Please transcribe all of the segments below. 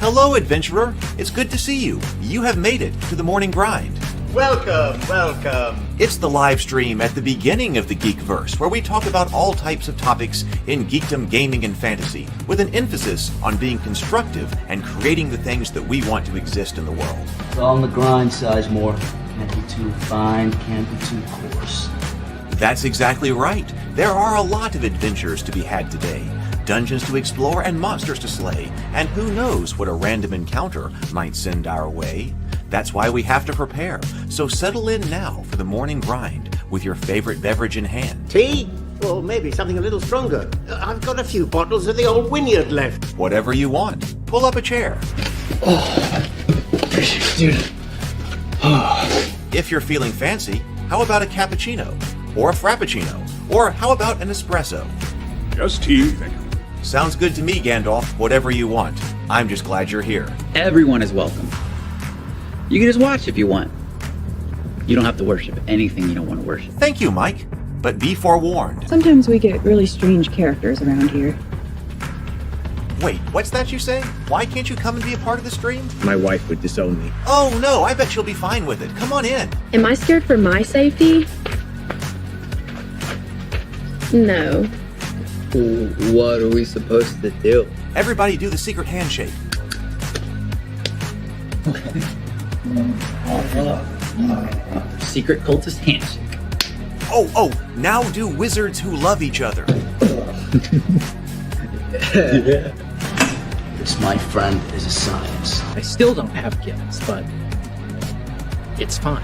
Hello, adventurer. It's good to see you. You have made it to the morning grind. Welcome, welcome. It's the live stream at the beginning of the Geekverse, where we talk about all types of topics in geekdom, gaming, and fantasy, with an emphasis on being constructive and creating the things that we want to exist in the world. It's all on the grind, Sizemore. Can't be too fine, can't be too coarse. That's exactly right. There are a lot of adventures to be had today. Dungeons to explore and monsters to slay, and who knows what a random encounter might send our way. That's why we have to prepare, so settle in now for the morning grind with your favorite beverage in hand. Tea? Or maybe something a little stronger. I've got a few bottles of the old Wynyard left. Whatever you want. Pull up a chair. Dude. If you're feeling fancy, how about a cappuccino? Or a frappuccino? Or how about an espresso? Just tea, thank you. Sounds good to me, Gandalf. Whatever you want. I'm just glad you're here. Everyone is welcome. You can just watch if you want. You don't have to worship anything you don't want to worship. Thank you, Mike. But be forewarned. Sometimes we get really strange characters around here. Wait, what's that you say? Why can't you come and be a part of the stream? My wife would disown me. Oh no, I bet she'll be fine with it. Come on in. Am I scared for my safety? No. What are we supposed to do? Everybody do the secret handshake. Secret cultist handshake. Oh, now do wizards who love each other. This, my friend, is a science. I still don't have kittens, but it's fine.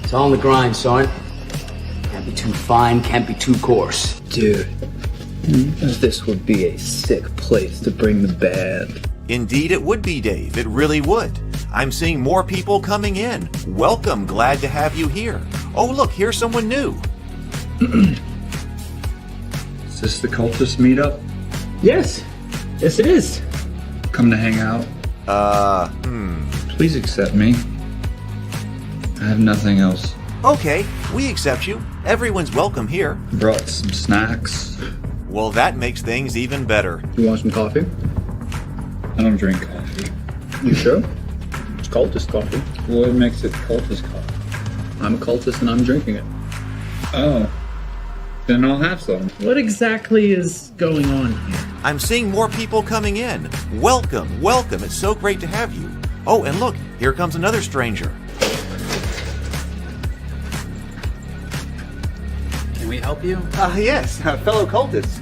It's all on the grind, son. Can't be too fine, can't be too coarse. Dude, this would be a sick place to bring the band. Indeed it would be, Dave. It really would. I'm seeing more people coming in. Welcome, glad to have you here. Oh look, here's someone new. Is this the cultist meetup? Yes it is. Come to hang out? Please accept me. I have nothing else. Okay, we accept you. Everyone's welcome here. Brought some snacks. Well, that makes things even better. You want some coffee? I don't drink coffee. You sure? It's cultist coffee. What makes it cultist coffee? I'm a cultist and I'm drinking it. Oh. Then I'll have some. What exactly is going on here? I'm seeing more people coming in. Welcome. It's so great to have you. Oh, and look, here comes another stranger. Can we help you? Yes, fellow cultists.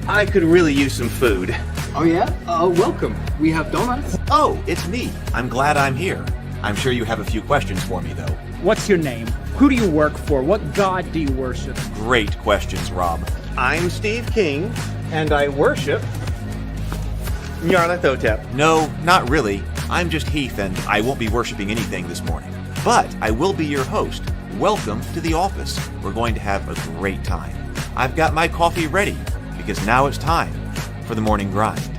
I could really use some food. Oh yeah? Welcome. We have donuts. Oh, it's me. I'm glad I'm here. I'm sure you have a few questions for me, though. What's your name? Who do you work for? What god do you worship? Great questions, Rob. I'm Steve King, and I worship Nyarlathotep. No, not really. I'm just Heath, and I won't be worshiping anything this morning. But I will be your host. Welcome to the office. We're going to have a great time. I've got my coffee ready, because now it's time for the morning grind.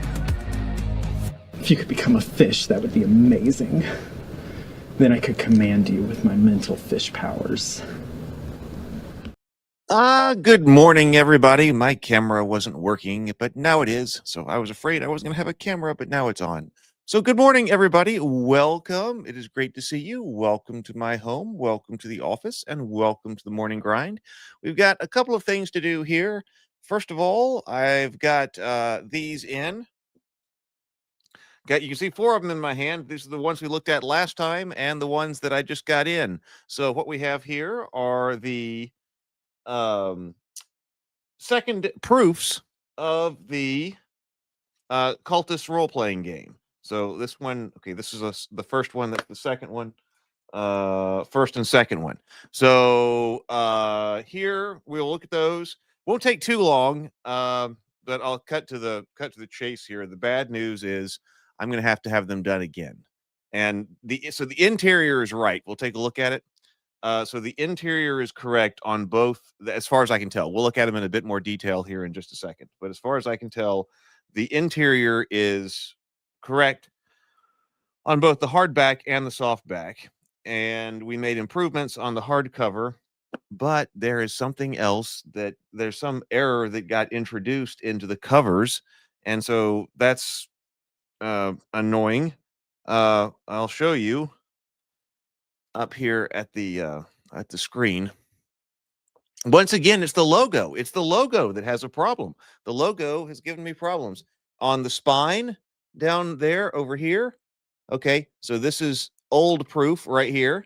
If you could become a fish, that would be amazing. Then I could command you with my mental fish powers. Good morning, everybody. My camera wasn't working, but now it is. So I was afraid I wasn't going to have a camera, but now it's on. So good morning, everybody. Welcome. It is great to see you. Welcome to my home. Welcome to the office, and welcome to the morning grind. We've got a couple of things to do here. First of all, I've got these in. You can see 4 of them in my hand. These are the ones we looked at last time and the ones that I just got in. So what we have here are the second proofs of the cultist role-playing game. So this one, okay, this is the first one. That's the second one. First and second one. So here we'll look at those. Won't take too long, but I'll cut to the chase here. The bad news is I'm going to have them done again. And the interior is right. We'll take a look at it. So the interior is correct on both, as far as I can tell. We'll look at them in a bit more detail here in just a second. But as far as I can tell, the interior is correct on both the hardback and the softback. And we made improvements on the hardcover, but there is something else there's some error that got introduced into the covers. And so that's annoying. I'll show you up here at the screen. Once again, it's the logo. It's the logo that has a problem. The logo has given me problems on the spine down there over here. Okay, so this is old proof right here.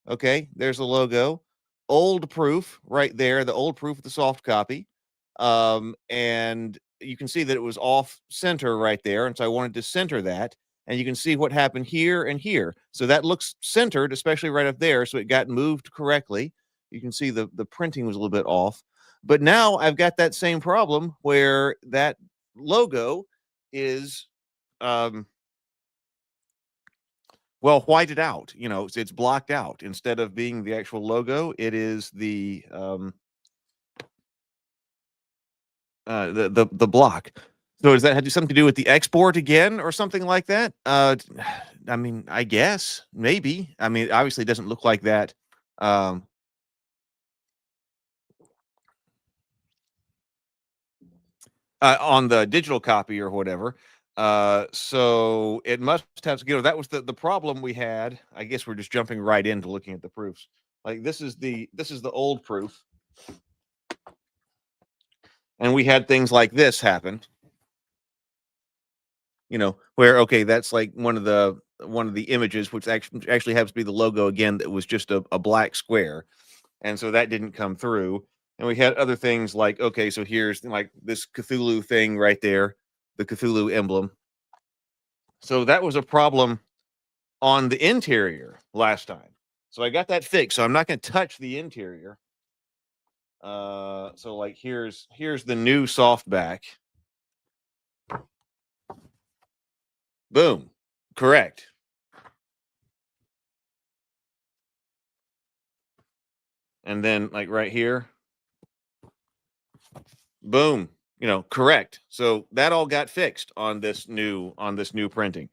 Okay, there's the logo. Old proof right there, the old proof of the soft copy. And you can see that it was off center right there. And so I wanted to center that. And you can see what happened here and here. So that looks centered, especially right up there. So it got moved correctly. You can see the printing was a little bit off. But now I've got that same problem where that logo is well, whited out. You know, it's blocked out. Instead of being the actual logo, it is the block. So does that have something to do with the export again or something like that? I mean, I guess maybe. I mean, obviously, it doesn't look like that. On the digital copy or whatever. So it must have to go. That was the problem we had. I guess we're just jumping right into looking at the proofs. Like this is the old proof. And we had things like this happen. You know, where okay, that's like one of the images, which actually happens to be the logo again, that was just a black square. And so that didn't come through. And we had other things like, okay, so here's like this Cthulhu thing right there, the Cthulhu emblem. So that was a problem on the interior last time. So I got that fixed. So I'm not going to touch the interior. So like here's the new softback. Boom. Correct. And then like right here. Boom. You know, correct. So that all got fixed on this new printing.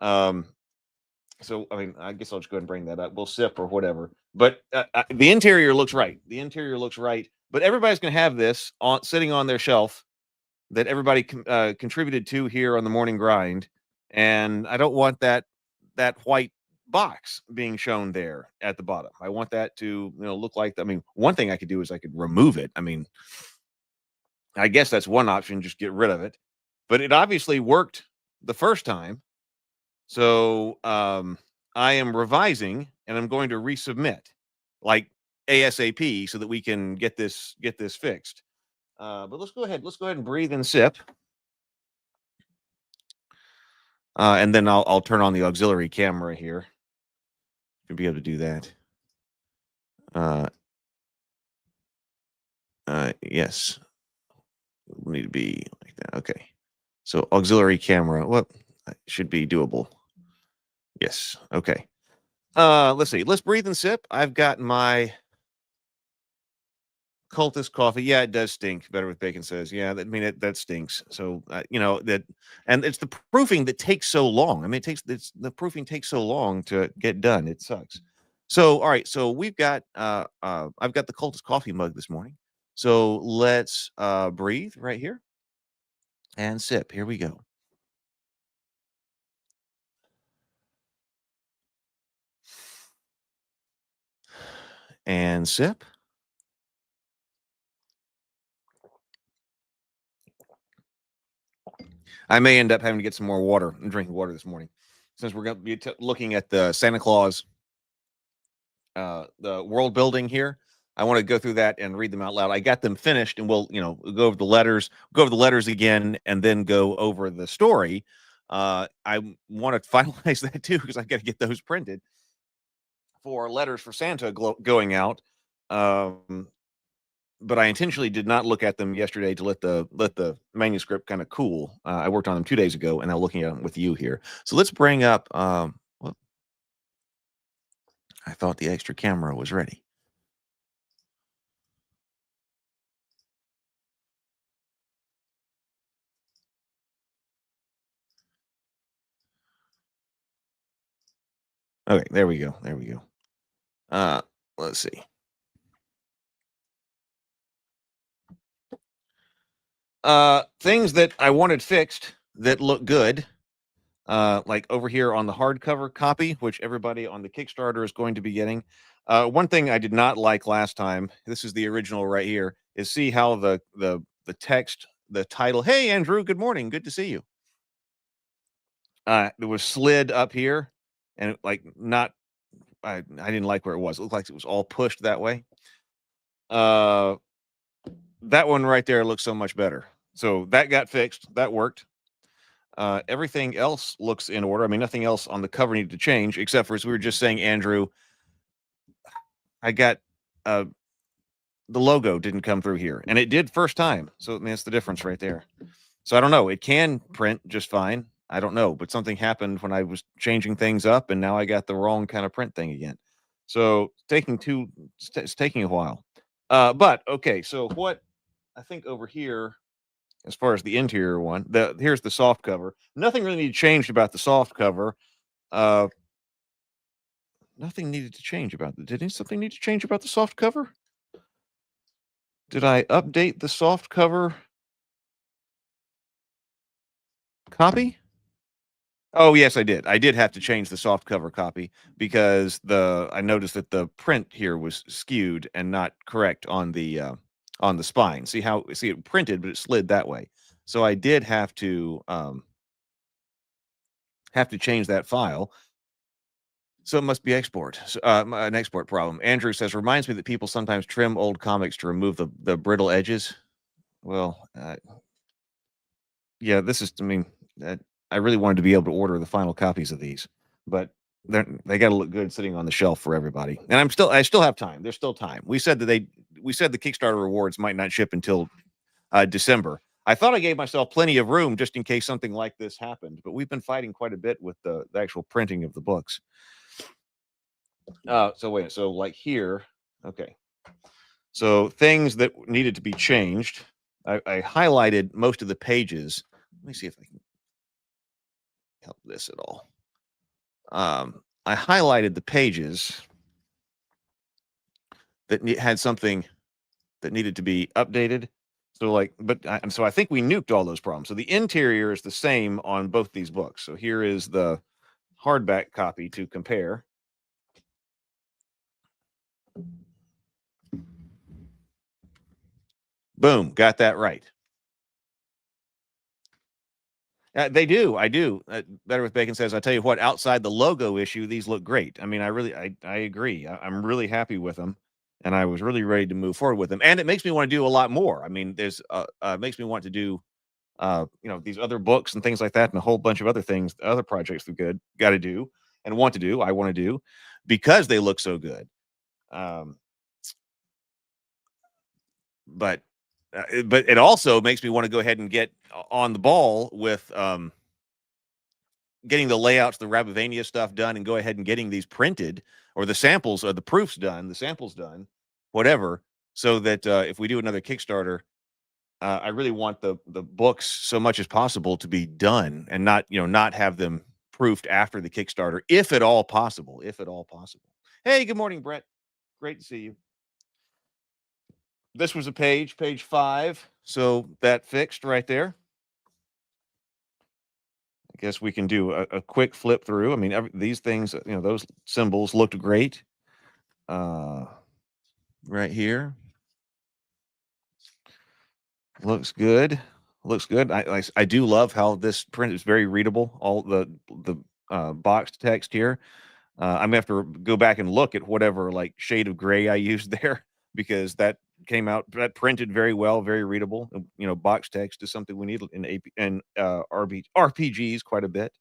So I mean, I guess I'll just go ahead and bring that up. We'll sip or whatever. But the interior looks right. The interior looks right. But everybody's going to have this sitting on their shelf that everybody contributed to here on the morning grind, and I don't want that white box being shown there at the bottom. I want that to look like. I mean, one thing I could do is I could remove it. I mean, I guess that's one option. Just get rid of it. But it obviously worked the first time. So I am revising and I'm going to resubmit like ASAP so that we can get this fixed. But let's go ahead and breathe and sip. And then I'll turn on the auxiliary camera here to be able to do that. Yes. We need to be like that. Okay. So auxiliary camera, what should be doable. Yes. Okay. Let's see. Let's breathe and sip. I've got my Cultist coffee. Yeah, it does stink. Better with Bacon says. Yeah, I mean that stinks. So that, and it's the proofing that takes so long. I mean, the proofing takes so long to get done. It sucks. So all right. So we've got I've got the Cultist coffee mug this morning. So let's breathe right here and sip. Here we go. And sip. I may end up having to get some more water and drinking water this morning, since we're going to be looking at the Santa Claus, the world building here. I want to go through that and read them out loud. I got them finished, and we'll go over the letters again, and then go over the story. I want to finalize that too, because I got to get those printed for letters for Santa going out. But I intentionally did not look at them yesterday to let the manuscript kind of cool. I worked on them 2 days ago, and now looking at them with you here. So let's bring up. I thought the extra camera was ready. Okay, there we go. There we go. Let's see. Things that I wanted fixed that look good. like over here on the hardcover copy, which everybody on the Kickstarter is going to be getting. One thing I did not like last time, this is the original right here, is see how the text, the title, "Hey Andrew, good morning, good to see you." It was slid up here, and like not, I didn't like where it was. It looked like it was all pushed that way. That one right there looks so much better. So that got fixed. That worked. Everything else looks in order. I mean, nothing else on the cover needed to change, except for, as we were just saying, Andrew, I got the logo didn't come through here, and it did first time. So I mean, that's the difference right there. So I don't know. It can print just fine. I don't know, but something happened when I was changing things up, and now I got the wrong kind of print thing again. So it's taking a while. But okay, so what I think over here, as far as the interior one, here's the soft cover. Nothing really needed changed about the soft cover. Nothing needed to change about it. Did something need to change about the soft cover? Did I update the soft cover copy? Oh, yes, I did. I did have to change the soft cover copy because I noticed that the print here was skewed and not correct on the spine. See it printed, but it slid that way. So I did have to change that file. So it must be export. An export problem. Andrew says, reminds me that people sometimes trim old comics to remove the brittle edges. Well, yeah, this is, I mean, I really wanted to be able to order the final copies of these, but they got to look good sitting on the shelf for everybody. And I still have time. There's still time. We said the Kickstarter rewards might not ship until December. I thought I gave myself plenty of room just in case something like this happened, but we've been fighting quite a bit with the actual printing of the books. So wait, so like here, okay. So things that needed to be changed, I highlighted most of the pages. Let me see if I can help this at all. I highlighted the pages that had something that needed to be updated. So so I think we nuked all those problems. So the interior is the same on both these books. So here is the hardback copy to compare. Boom, got that right. They do. I do. Better with Bacon says, I tell you what, outside the logo issue, these look great. I mean, I agree. I'm really happy with them, and I was really ready to move forward with them. And it makes me want to do a lot more. I mean, makes me want to do, these other books and things like that, and a whole bunch of other things, other projects we got to do and want to do. I want to do because they look so good. But it also makes me want to go ahead and get on the ball with getting the layouts, the Rabavania stuff done, and go ahead and getting these printed, or the samples or the proofs done, the samples done, whatever, so that if we do another Kickstarter, I really want the books so much as possible to be done and not have them proofed after the Kickstarter, if at all possible. If at all possible. Hey, good morning, Brett. Great to see you. This was a page 5. So that fixed right there. I guess we can do a quick flip through. I mean, these things, those symbols looked great. Right here. Looks good. Looks good. I do love how this print is very readable. All the boxed text here. I'm gonna have to go back and look at whatever like shade of gray I used there, because that printed very well, very readable. Box text is something we need in RPGs quite a bit.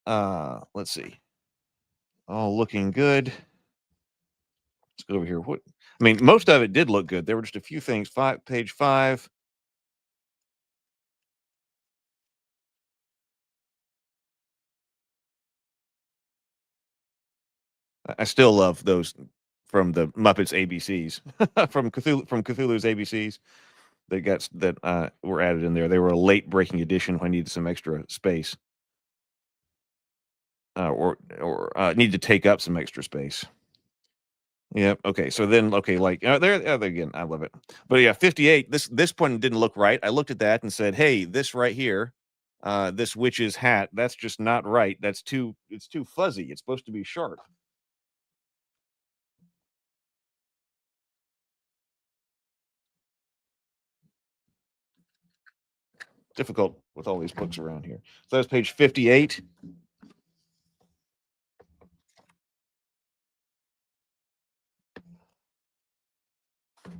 Let's see. All looking good. Let's go over here. Most of it did look good. There were just a few things. Page 5. I still love those from the Muppets ABCs, from Cthulhu's ABCs that were added in there. They were a late breaking edition when I needed some extra space, or needed to take up some extra space. Yep. Okay. So then, there again, I love it. But yeah, 58. This one didn't look right. I looked at that and said, "Hey, this right here this witch's hat. That's just not right. It's too fuzzy. It's supposed to be sharp. Difficult with all these books around here. So that's page 58.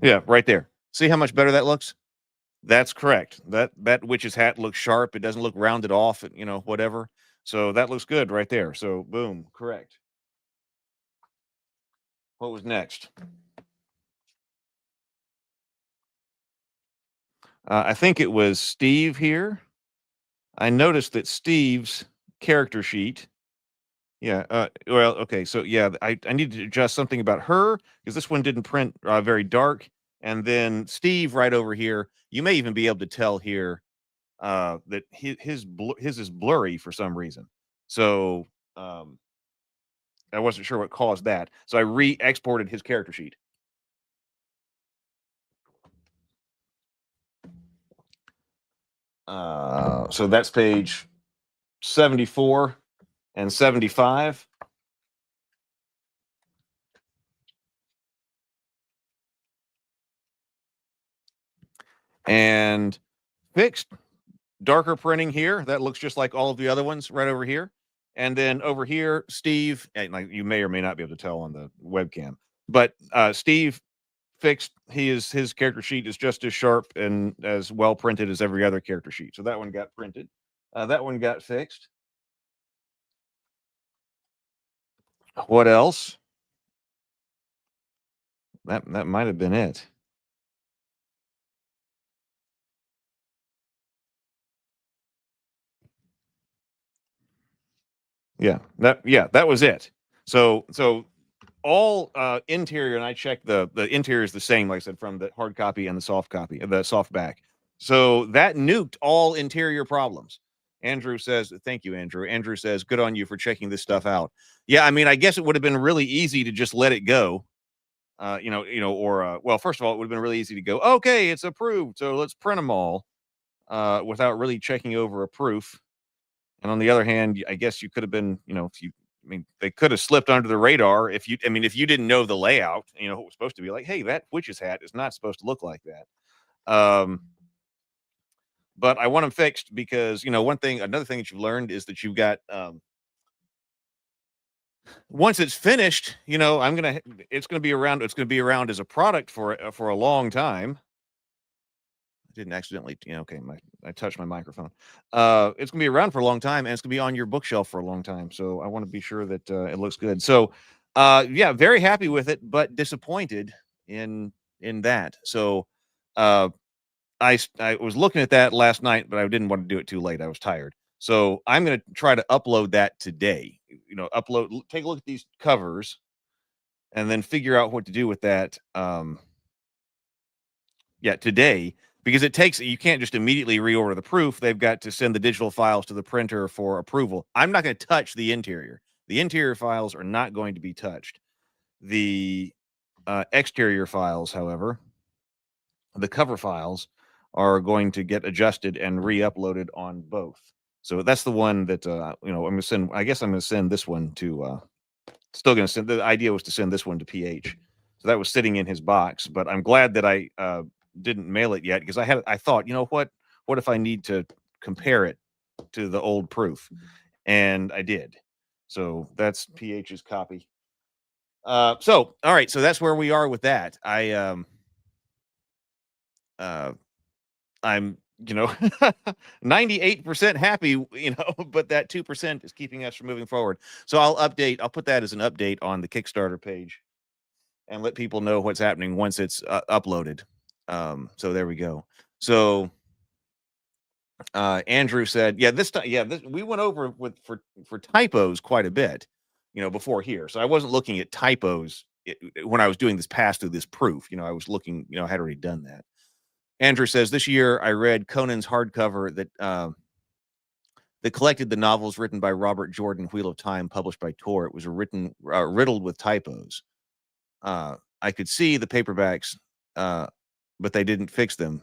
Yeah, right there. See how much better that looks? That's correct. That witch's hat looks sharp. It doesn't look rounded off, whatever. So that looks good right there. So boom, correct. What was next? I think it was Steve here. I noticed that Steve's character sheet. Yeah. Well, okay. So yeah, I need to adjust something about her because this one didn't print very dark. And then Steve right over here, you may even be able to tell here that his is blurry for some reason. So I wasn't sure what caused that. So I re-exported his character sheet. So that's page 74 and 75. And fixed darker printing here. That looks just like all of the other ones right over here. And then over here, Steve, and like you may or may not be able to tell on the webcam, but Steve fixed his character sheet is just as sharp and as well printed as every other character sheet. So that one got printed. That one got fixed. What else? That might have been it. Yeah, that was it. So all interior, and I checked the interior is the same, like I said, from the hard copy and the soft copy, the soft back. So that nuked all interior problems. Andrew says, thank you, Andrew. Andrew says, good on you for checking this stuff out. Yeah, I mean, I guess it would have been really easy to just let it go. Well, first of all, it would have been really easy to go, okay, it's approved, so let's print them all, without really checking over a proof. And on the other hand, I guess you could have been, they could have slipped under the radar if you didn't know the layout, it was supposed to be like, hey, that witch's hat is not supposed to look like that. But I want them fixed because, another thing that you've learned is that you've got, once it's finished, it's going to be around as a product for a long time. Didn't accidentally, I touched my microphone. It's gonna be around for a long time and it's gonna be on your bookshelf for a long time. So I want to be sure that it looks good. So yeah, very happy with it, but disappointed in that. So I was looking at that last night, but I didn't want to do it too late. I was tired. So I'm gonna try to upload that today. Take a look at these covers and then figure out what to do with that. Today, because you can't just immediately reorder the proof. They've got to send the digital files to the printer for approval. I'm not going to touch the interior. The interior files are not going to be touched. The exterior files, however, the cover files are going to get adjusted and re-uploaded on both. So that's the one that, I'm going to send. I guess I'm going to send this one to, still going to send. The idea was to send this one to PH. So that was sitting in his box, but I'm glad that I, didn't mail it yet because I thought, what if I need to compare it to the old proof? And I did. So that's PH's copy. So all right, so that's where we are with that. I'm 98% happy, but that 2% is keeping us from moving forward. So I'll put that as an update on the Kickstarter page and let people know what's happening once it's uploaded. So there we go. So Andrew said, this time, we went over for typos quite a bit, before here. So I wasn't looking at typos when I was doing this pass through this proof. I was looking, I had already done that. Andrew says, this year I read Conan's hardcover that collected the novels written by Robert Jordan, Wheel of Time, published by Tor. It was riddled with typos. I could see the paperbacks, but they didn't fix them.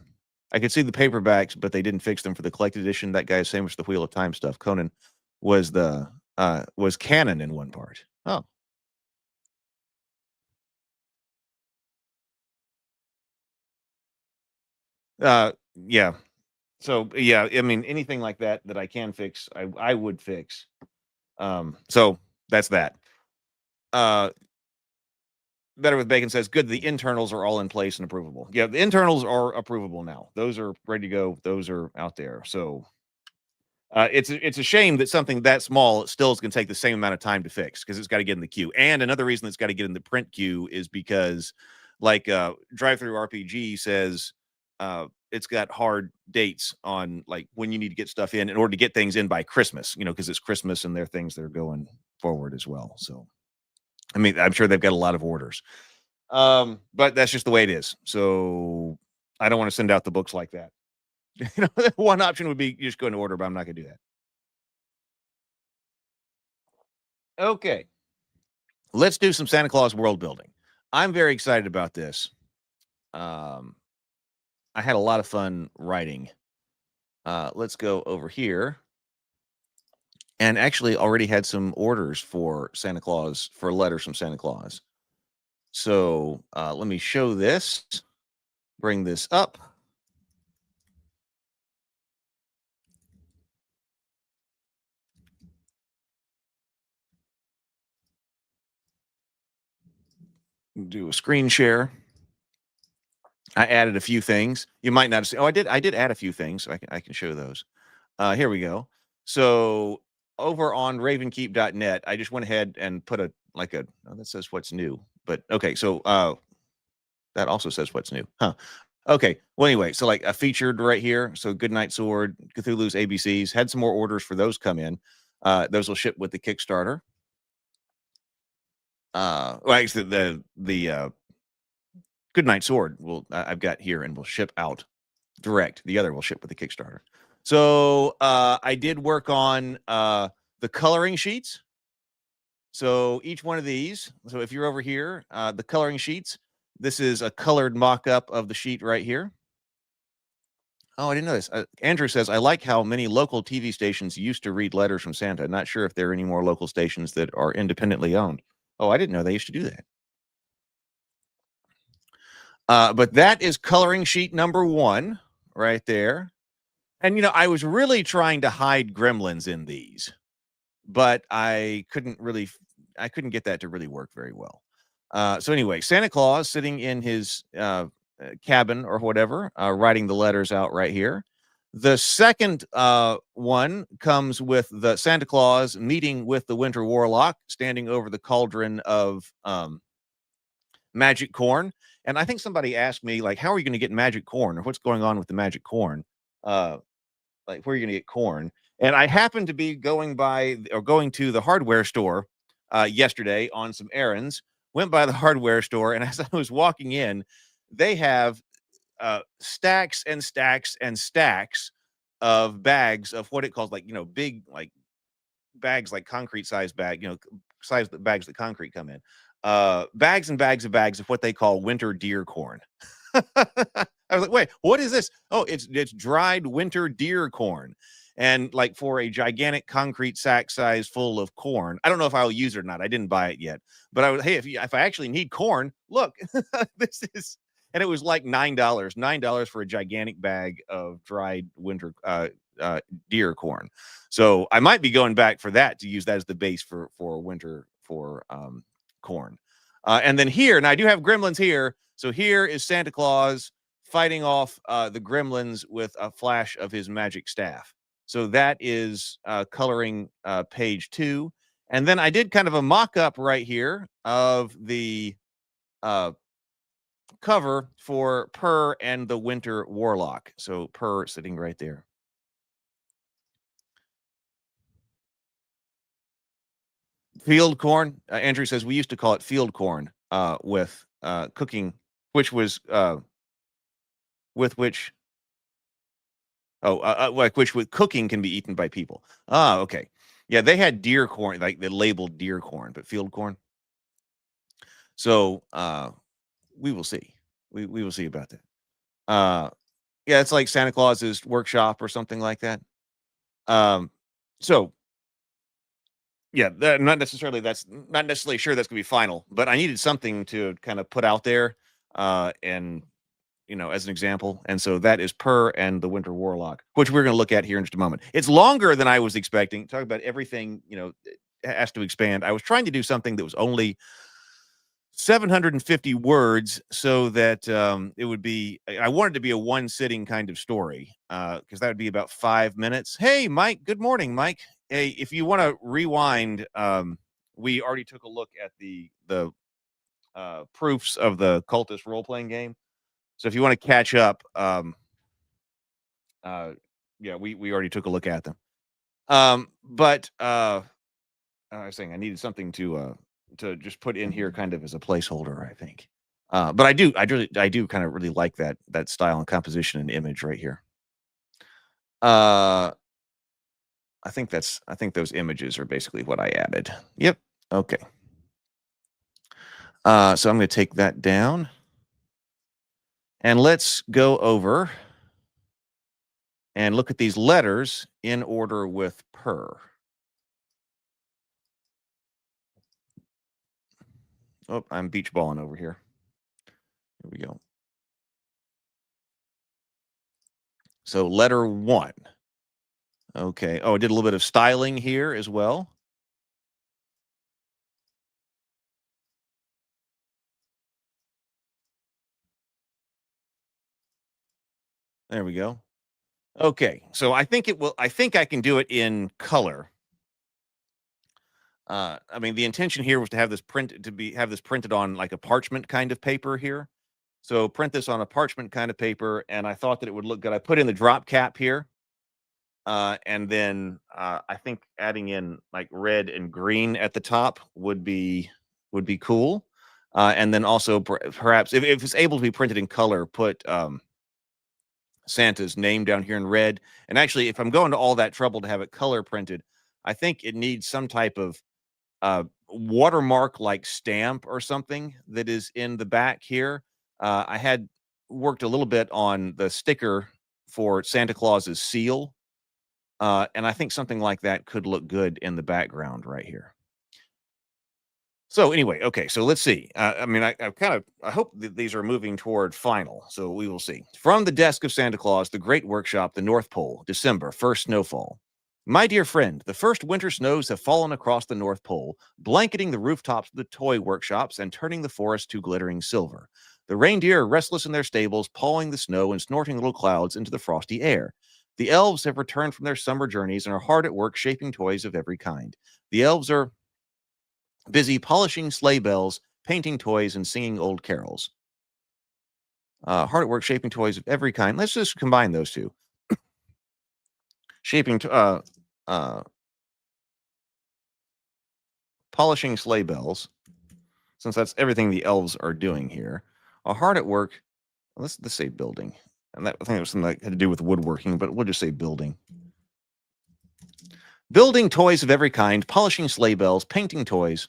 I could see the paperbacks, but they didn't fix them for the collected edition. That guy's same with the Wheel of Time stuff. Conan was canon in one part. Oh. Yeah. So yeah, I mean anything like that I can fix, I would fix. So that's that. Better with Bacon says, good, the internals are all in place and approvable. Yeah, the internals are approvable now. Those are ready to go. Those are out there. So it's a shame that something that small still is going to take the same amount of time to fix because it's got to get in the queue. And another reason it's got to get in the print queue is because, like, Drive Through RPG says, it's got hard dates on like when you need to get stuff in order to get things in by Christmas. You know, because it's Christmas and there are things that are going forward as well. So, I mean, I'm sure they've got a lot of orders, but that's just the way it is. So I don't want to send out the books like that. You know, one option would be you just go into order, but I'm not going to do that. Okay. Let's do some Santa Claus world building. I'm very excited about this. I had a lot of fun writing. Let's go over here. And actually already had some orders for Santa Claus, for letters from Santa Claus. So let me show this. Bring this up. Do a screen share. I added a few things. You might not have seen. Oh, I did add a few things. So I can show those. Here we go. So over on ravenkeep.net, I just went ahead and put that says what's new. But okay, so that also says what's new. Huh. Okay. Well, anyway, so like a featured right here. So Goodnight Sword, Cthulhu's ABCs, had some more orders for those come in. Those will ship with the Kickstarter. Well, actually, the Goodnight Sword I've got here and will ship out direct. The other will ship with the Kickstarter. So I did work on the coloring sheets. So each one of these. So if you're over here, the coloring sheets. This is a colored mock-up of the sheet right here. Oh, I didn't know this. Andrew says, I like how many local TV stations used to read letters from Santa. Not sure if there are any more local stations that are independently owned. Oh, I didn't know they used to do that. But that is coloring sheet number 1 right there. And, you know, I was really trying to hide gremlins in these, but I couldn't get that to really work very well. So anyway, Santa Claus sitting in his cabin or whatever, writing the letters out right here. The second one comes with the Santa Claus meeting with the Winter Warlock, standing over the cauldron of magic corn. And I think somebody asked me, like, how are you going to get magic corn, or what's going on with the magic corn? Like, where are you going to get corn? And I happened to be going to the hardware store yesterday on some errands. Went by the hardware store, and as I was walking in, they have stacks and stacks and stacks of bags of what it calls, like, you know, big, like, bags, like concrete size bag, you know, size the bags that concrete come in. Bags and bags of what they call winter deer corn. I was like, wait, what is this? Oh, it's dried winter deer corn. And like for a gigantic concrete sack size full of corn. I don't know if I'll use it or not. I didn't buy it yet. But I was, hey, if I actually need corn, look, this is, and it was like $9 for a gigantic bag of dried winter deer corn. So I might be going back for that to use that as the base for winter for corn. And then here, and I do have gremlins here. So here is Santa Claus fighting off the gremlins with a flash of his magic staff. So that is coloring page 2. And then I did kind of a mock-up right here of the cover for Purr and the Winter Warlock. So Purr sitting right there. Field corn. Andrew says we used to call it field corn with cooking, which was with which like which with cooking can be eaten by people. Ah, okay. Yeah, they had deer corn, like they labeled deer corn, but field corn. So we will see. We will see about that. Yeah, it's like Santa Claus's workshop or something like that. So yeah, not necessarily that's not necessarily sure that's gonna be final, but I needed something to kind of put out there, and as an example. And so that is Per and the Winter Warlock, which we're going to look at here in just a moment. It's longer than I was expecting. Talk about everything, has to expand. I was trying to do something that was only 750 words so that it would be, I wanted to be a one sitting kind of story because that would be about 5 minutes. Hey, Mike. Good morning, Mike. Hey, if you want to rewind, we already took a look at the proofs of the Cultist role playing game. So if you want to catch up, yeah, we already took a look at them. But I was saying I needed something to just put in here kind of as a placeholder, I think. But I do kind of really like that style and composition and image right here. I think those images are basically what I added. Yep. Okay. So I'm going to take that down. And let's go over and look at these letters in order with Per. Oh, I'm beach balling over here. Here we go. So letter 1. Okay. Oh, I did a little bit of styling here as well. There we go. Okay. So I think I can do it in color. I mean, the intention here was to have this printed on like a parchment kind of paper here. So print this on a parchment kind of paper, and I thought that it would look good. I put in the drop cap here. And then I think adding in like red and green at the top would be cool. And then also perhaps if it's able to be printed in color, put Santa's name down here in red. And actually, if I'm going to all that trouble to have it color printed, I think it needs some type of watermark like stamp or something that is in the back here. I had worked a little bit on the sticker for Santa Claus's seal. And I think something like that could look good in the background right here. So anyway, okay, so let's see. I mean, I hope that these are moving toward final. So we will see. From the desk of Santa Claus, the Great Workshop, the North Pole, December, first snowfall. My dear friend, the first winter snows have fallen across the North Pole, blanketing the rooftops of the toy workshops and turning the forest to glittering silver. The reindeer are restless in their stables, pawing the snow and snorting little clouds into the frosty air. The elves have returned from their summer journeys and are hard at work shaping toys of every kind. The elves are busy polishing sleigh bells, painting toys, and singing old carols. Hard at work shaping toys of every kind. Let's just combine those two. Polishing sleigh bells, since that's everything the elves are doing here. Hard at work. Let's say building. And I think it was something that had to do with woodworking, but we'll just say building. Building toys of every kind, polishing sleigh bells, painting toys,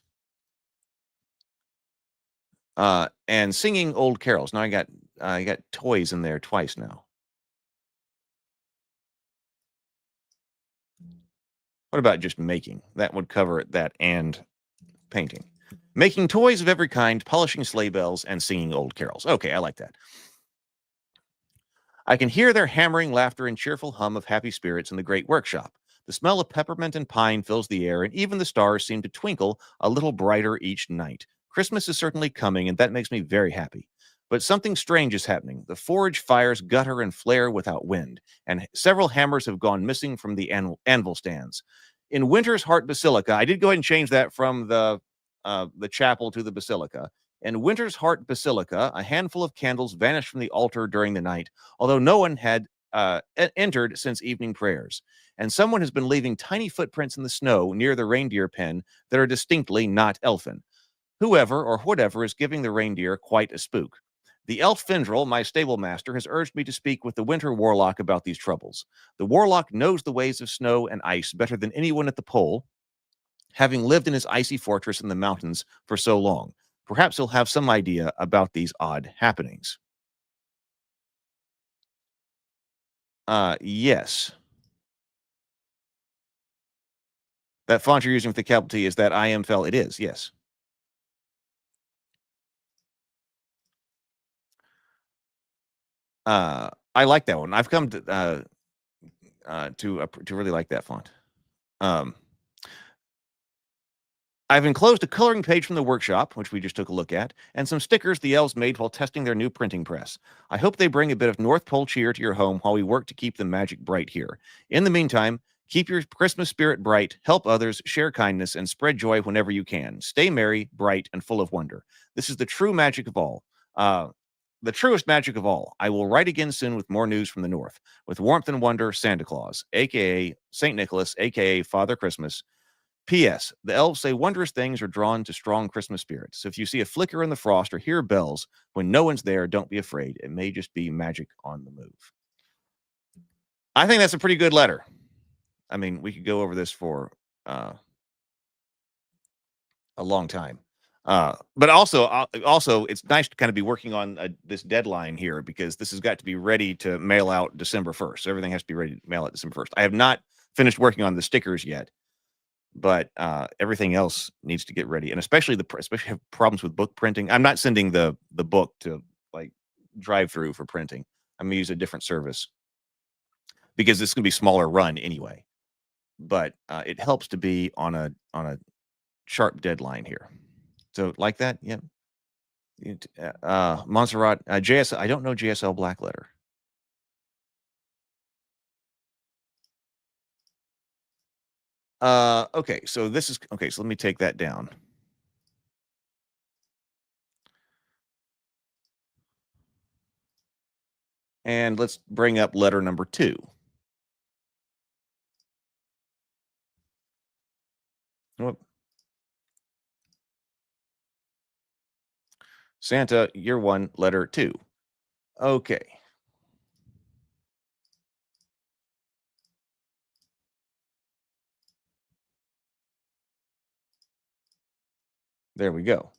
and singing old carols. Now I got toys in there twice now. What about just making? That would cover that and painting. Making toys of every kind, polishing sleigh bells, and singing old carols. Okay, I like that. I can hear their hammering laughter and cheerful hum of happy spirits in the great workshop. The smell of peppermint and pine fills the air, and even the stars seem to twinkle a little brighter each night. Christmas is certainly coming, and that makes me very happy. But something strange is happening. The forge fires gutter and flare without wind, and several hammers have gone missing from the anvil stands. In Winter's Heart Basilica, I did go ahead and change that from the chapel to the basilica. In Winter's Heart Basilica, a handful of candles vanished from the altar during the night, although no one had entered since evening prayers. And someone has been leaving tiny footprints in the snow near the reindeer pen that are distinctly not elfin. Whoever or whatever is giving the reindeer quite a spook. The elf Findrel, my stable master, has urged me to speak with the Winter Warlock about these troubles. The Warlock knows the ways of snow and ice better than anyone at the pole, having lived in his icy fortress in the mountains for so long. Perhaps he'll have some idea about these odd happenings. Yes. That font you're using with the capital T is that IMFL. It is, yes. I like that one. I've come to really like that font. I've enclosed a coloring page from the workshop, which we just took a look at, and some stickers the elves made while testing their new printing press. I hope they bring a bit of North Pole cheer to your home while we work to keep the magic bright here. In the meantime, keep your Christmas spirit bright, help others, share kindness, and spread joy whenever you can. Stay merry, bright, and full of wonder. This is the true magic of all. The truest magic of all. I will write again soon with more news from the North. With warmth and wonder, Santa Claus, a.k.a. St. Nicholas, a.k.a. Father Christmas. P.S. The elves say wondrous things are drawn to strong Christmas spirits. So if you see a flicker in the frost or hear bells when no one's there, don't be afraid. It may just be magic on the move. I think that's a pretty good letter. I mean, we could go over this for a long time. But also, it's nice to kind of be working on this deadline here because this has got to be ready to mail out December 1st. So everything has to be ready to mail out December 1st. I have not finished working on the stickers yet, but everything else needs to get ready. And especially have problems with book printing. I'm not sending the book to like drive through for printing. I'm gonna use a different service because it's gonna be smaller run anyway. But it helps to be on a sharp deadline here. So like that, yeah. Montserrat, JSL. I don't know JSL Black Letter. Okay, so this is okay. So let me take that down. And let's bring up letter number 2. Whoop. Santa, year 1, letter 2. Okay. There we go.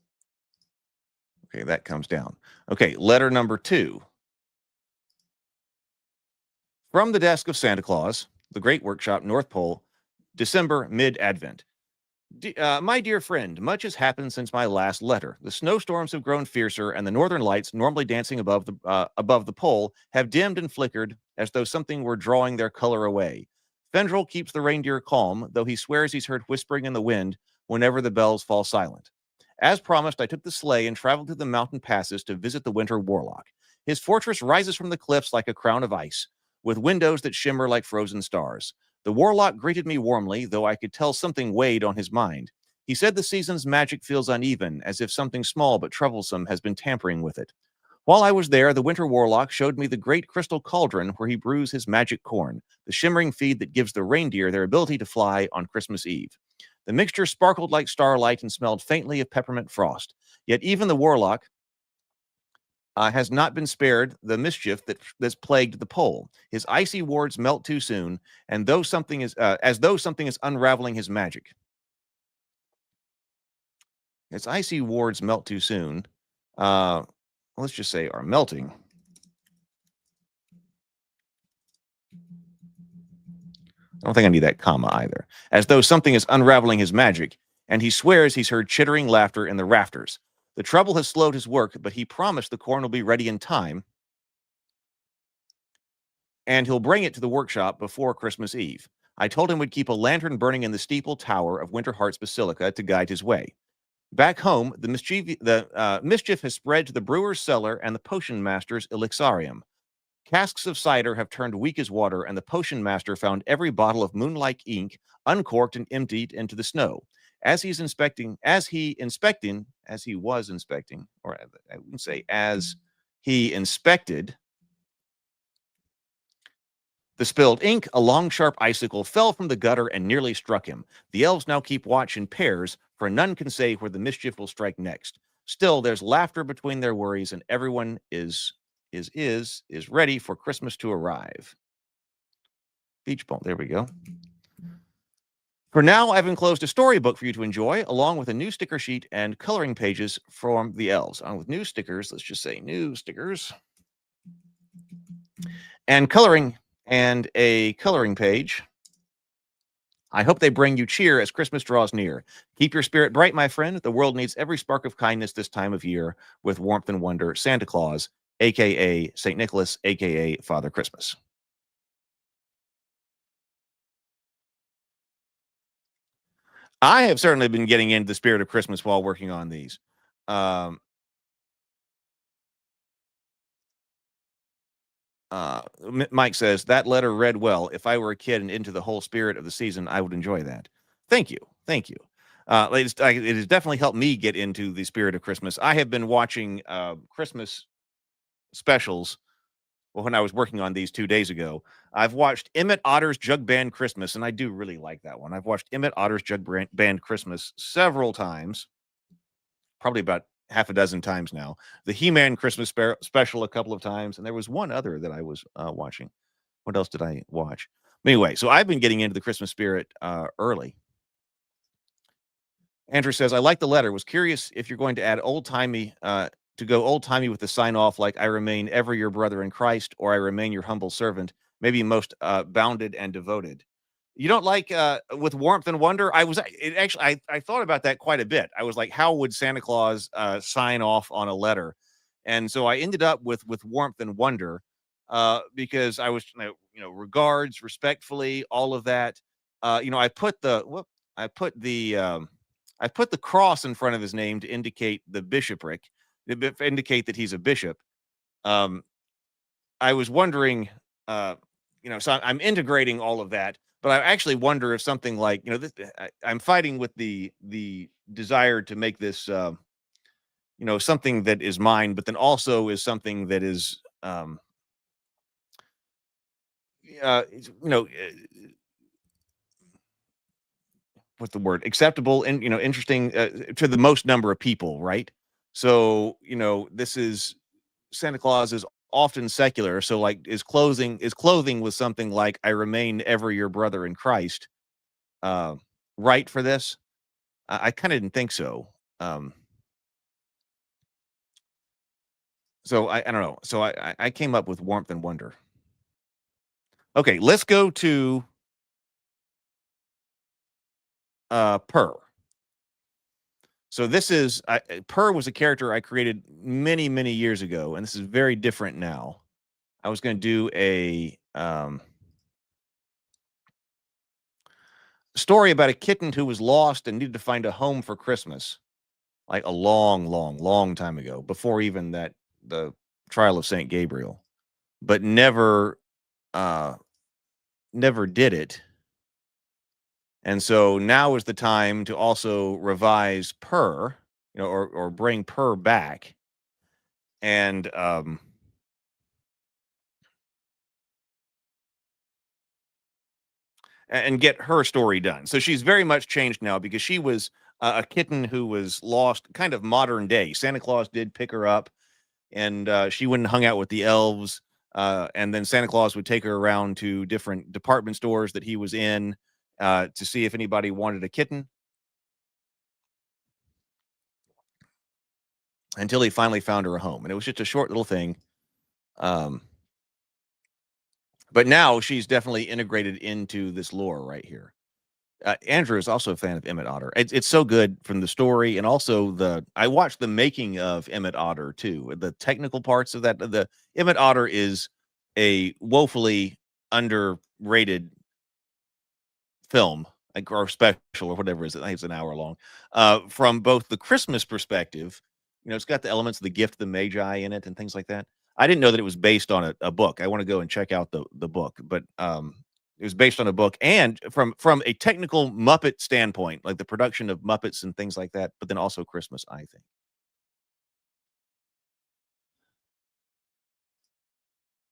Okay, that comes down. Okay, letter number 2. From the desk of Santa Claus, the Great Workshop, North Pole, December, mid-Advent. My dear friend, much has happened since my last letter. The snowstorms have grown fiercer, and the northern lights, normally dancing above the pole, have dimmed and flickered as though something were drawing their color away. Fendrel keeps the reindeer calm, though he swears he's heard whispering in the wind whenever the bells fall silent. As promised, I took the sleigh and traveled through the mountain passes to visit the winter warlock. His fortress rises from the cliffs like a crown of ice, with windows that shimmer like frozen stars. The warlock greeted me warmly, though I could tell something weighed on his mind. He said the season's magic feels uneven, as if something small but troublesome has been tampering with it. While I was there, the winter warlock showed me the great crystal cauldron where he brews his magic corn, the shimmering feed that gives the reindeer their ability to fly on Christmas Eve. The mixture sparkled like starlight and smelled faintly of peppermint frost. Yet even the warlock has not been spared the mischief that's plagued the pole. His icy wards melt too soon, and though something is as though something is unraveling his magic. His icy wards melt too soon. Let's just say are melting. I don't think I need that comma either. As though something is unraveling his magic, and he swears he's heard chittering laughter in the rafters. The trouble has slowed his work, but he promised the corn will be ready in time, and he'll bring it to the workshop before Christmas Eve. I told him we'd keep a lantern burning in the steeple tower of Winterheart's Basilica to guide his way. Back home, the mischief has spread to the brewer's cellar and the potion master's elixarium. Casks of cider have turned weak as water, and the potion master found every bottle of moonlight ink uncorked and emptied into the snow. As he was inspecting, or I wouldn't say as he inspected the spilled ink, a long, sharp icicle fell from the gutter and nearly struck him. The elves now keep watch in pairs, for none can say where the mischief will strike next. Still, there's laughter between their worries, and everyone is ready for Christmas to arrive. Beach ball. There we go. For now, I've enclosed a storybook for you to enjoy, along with a new sticker sheet and coloring pages from the elves. On with new stickers, let's just say new stickers. And coloring and a coloring page. I hope they bring you cheer as Christmas draws near. Keep your spirit bright, my friend. The world needs every spark of kindness this time of year. With warmth and wonder, Santa Claus, a.k.a. St. Nicholas, a.k.a. Father Christmas. I have certainly been getting into the spirit of Christmas while working on these. Mike says, that letter read well. If I were a kid and into the whole spirit of the season, I would enjoy that. Thank you. Thank you. It has definitely helped me get into the spirit of Christmas. I have been watching Christmas specials when I was working on these 2 days ago. I've watched Emmett Otter's Jug Band Christmas, and I do really like that one. I've watched Emmett Otter's Jug Band Christmas several times, probably about half a dozen times now. The He-Man Christmas special a couple of times, and there was one other that I was watching. What else did I watch? Anyway, so I've been getting into the Christmas spirit early. Andrew says, I like the letter. Was curious if you're going to add old-timey, to go old-timey with the sign-off like I remain ever your brother in Christ, or I remain your humble servant, maybe most bounded and devoted. You don't like with warmth and wonder? I thought about that quite a bit. I was like, how would Santa Claus sign off on a letter? And so I ended up with warmth and wonder because I was, regards, respectfully, all of that. I put the cross in front of his name to indicate the bishopric, to indicate that he's a bishop. I was wondering, so I'm integrating all of that, but I actually wonder if something like, I'm fighting with the desire to make this, something that is mine, but then also is something that is, what's the word? Acceptable and, interesting to the most number of people, right? So, this is Santa Claus is often secular. So like is clothing with something like I remain ever your brother in Christ, right for this? I kind of didn't think so. So I don't know. So I came up with warmth and wonder. Okay, let's go to Purr. So this is Purr was a character I created many, many years ago, and this is very different now. I was going to do a story about a kitten who was lost and needed to find a home for Christmas, like a long, long, long time ago, before even the trial of Saint Gabriel, but never did it. And so now is the time to also revise Purr, or bring Purr back, and get her story done. So she's very much changed now because she was a kitten who was lost, kind of modern day. Santa Claus did pick her up, and she went and hung out with the elves. And then Santa Claus would take her around to different department stores that he was in to see if anybody wanted a kitten, until he finally found her a home. And it was just a short little thing. But now she's definitely integrated into this lore right here. Andrew is also a fan of Emmett Otter. It's so good from the story, and also I watched the making of Emmett Otter too. The technical parts of that. The Emmett Otter is a woefully underrated film, like, or special, or whatever it is. I think it's an hour long. From both the Christmas perspective, it's got the elements of the gift of the Magi in it and things like that. I didn't know that it was based on a book. I want to go and check out the book, but it was based on a book, and from a technical Muppet standpoint, like the production of Muppets and things like that, but then also Christmas, I think.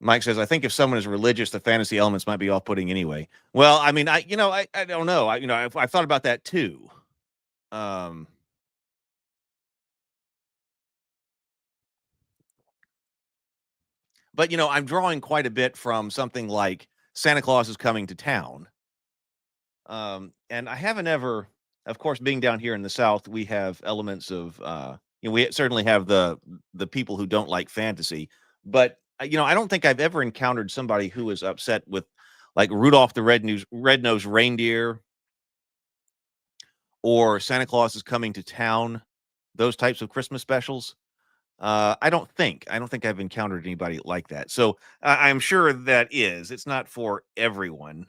Mike says, I think if someone is religious, the fantasy elements might be off-putting anyway. Well, I mean, I don't know. I thought about that too. But I'm drawing quite a bit from something like Santa Claus is Coming to Town. And I haven't ever, of course, being down here in the South, we have elements of we certainly have the people who don't like fantasy, but I don't think I've ever encountered somebody who is upset with like Rudolph the Red-Nosed Reindeer or Santa Claus is Coming to Town, those types of Christmas specials. I don't think I've encountered anybody like that. So I'm sure that it's not for everyone,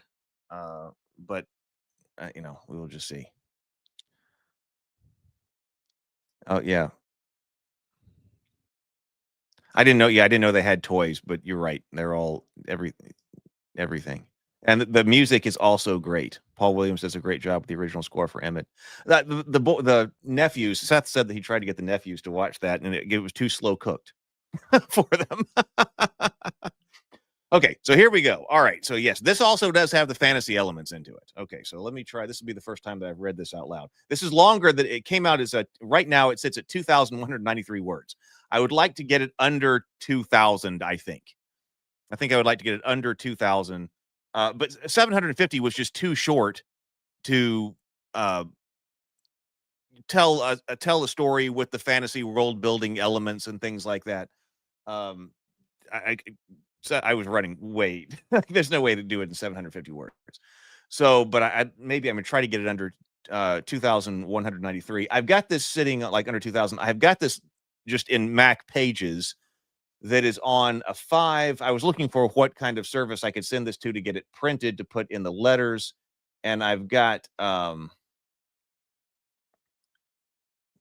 but we will just see. Oh yeah, I didn't know. Yeah, I didn't know they had toys, but you're right. They're all everything. And the music is also great. Paul Williams does a great job with the original score for Emmett. The nephews, Seth said that he tried to get the nephews to watch that, and it was too slow cooked for them. Okay, so here we go. All right, so yes, this also does have the fantasy elements into it. Okay, so let me try. This will be the first time that I've read this out loud. This is longer. That it came out as right now it sits at 2,193 words. I would like to get it under 2,000. I think I would like to get it under 2,000. But 750 was just too short to tell a story with the fantasy world building elements and things like that. I was running way. There's no way to do it in 750 words. So, but maybe I'm gonna try to get it under 2,193. I've got this sitting like under 2,000. I've got this just in Mac Pages that is on a 5. I was looking for what kind of service I could send this to get it printed to put in the letters, and I've got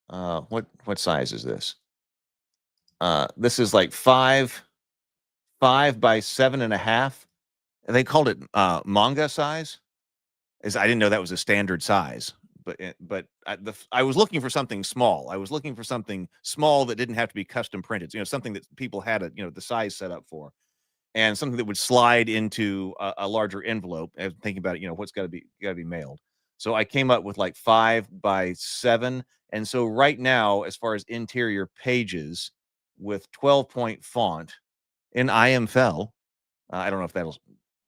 what size is this? This is like 5 by 7.5. And they called it manga size. I didn't know that was a standard size. But I was looking for something small. I was looking for something small that didn't have to be custom printed. Something that people had the size set up for, and something that would slide into a larger envelope. And thinking about what's got to be mailed. So I came up with like 5 by 7. And so right now, as far as interior pages with 12-point font in IMFL, I don't know if that'll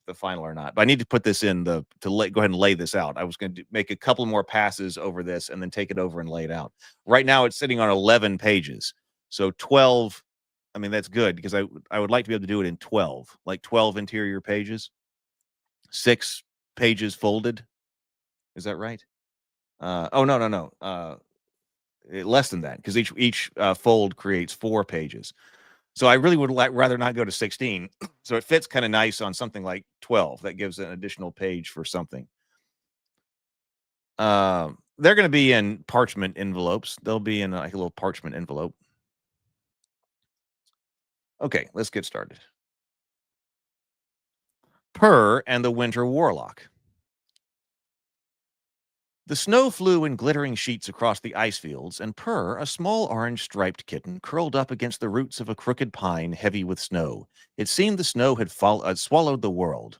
the final or not, but I need to put this in go ahead and lay this out. I was going to make a couple more passes over this and then take it over and lay it out. Right now it's sitting on 11 pages. So 12, I mean, that's good because I would like to be able to do it in 12, like 12 interior pages, 6 pages folded. Is that right? No. Less than that because each fold creates 4 pages. So I really would rather not go to 16. So it fits kind of nice on something like 12. That gives an additional page for something. They're going to be in parchment envelopes. They'll be in like a little parchment envelope. Okay, let's get started. Purr and the Winter Warlock. The snow flew in glittering sheets across the ice fields, and Purr, a small orange-striped kitten, curled up against the roots of a crooked pine heavy with snow. It seemed the snow had swallowed the world.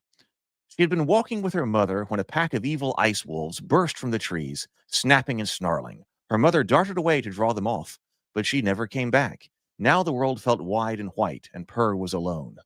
She had been walking with her mother when a pack of evil ice wolves burst from the trees, snapping and snarling. Her mother darted away to draw them off, but she never came back. Now the world felt wide and white, and Purr was alone.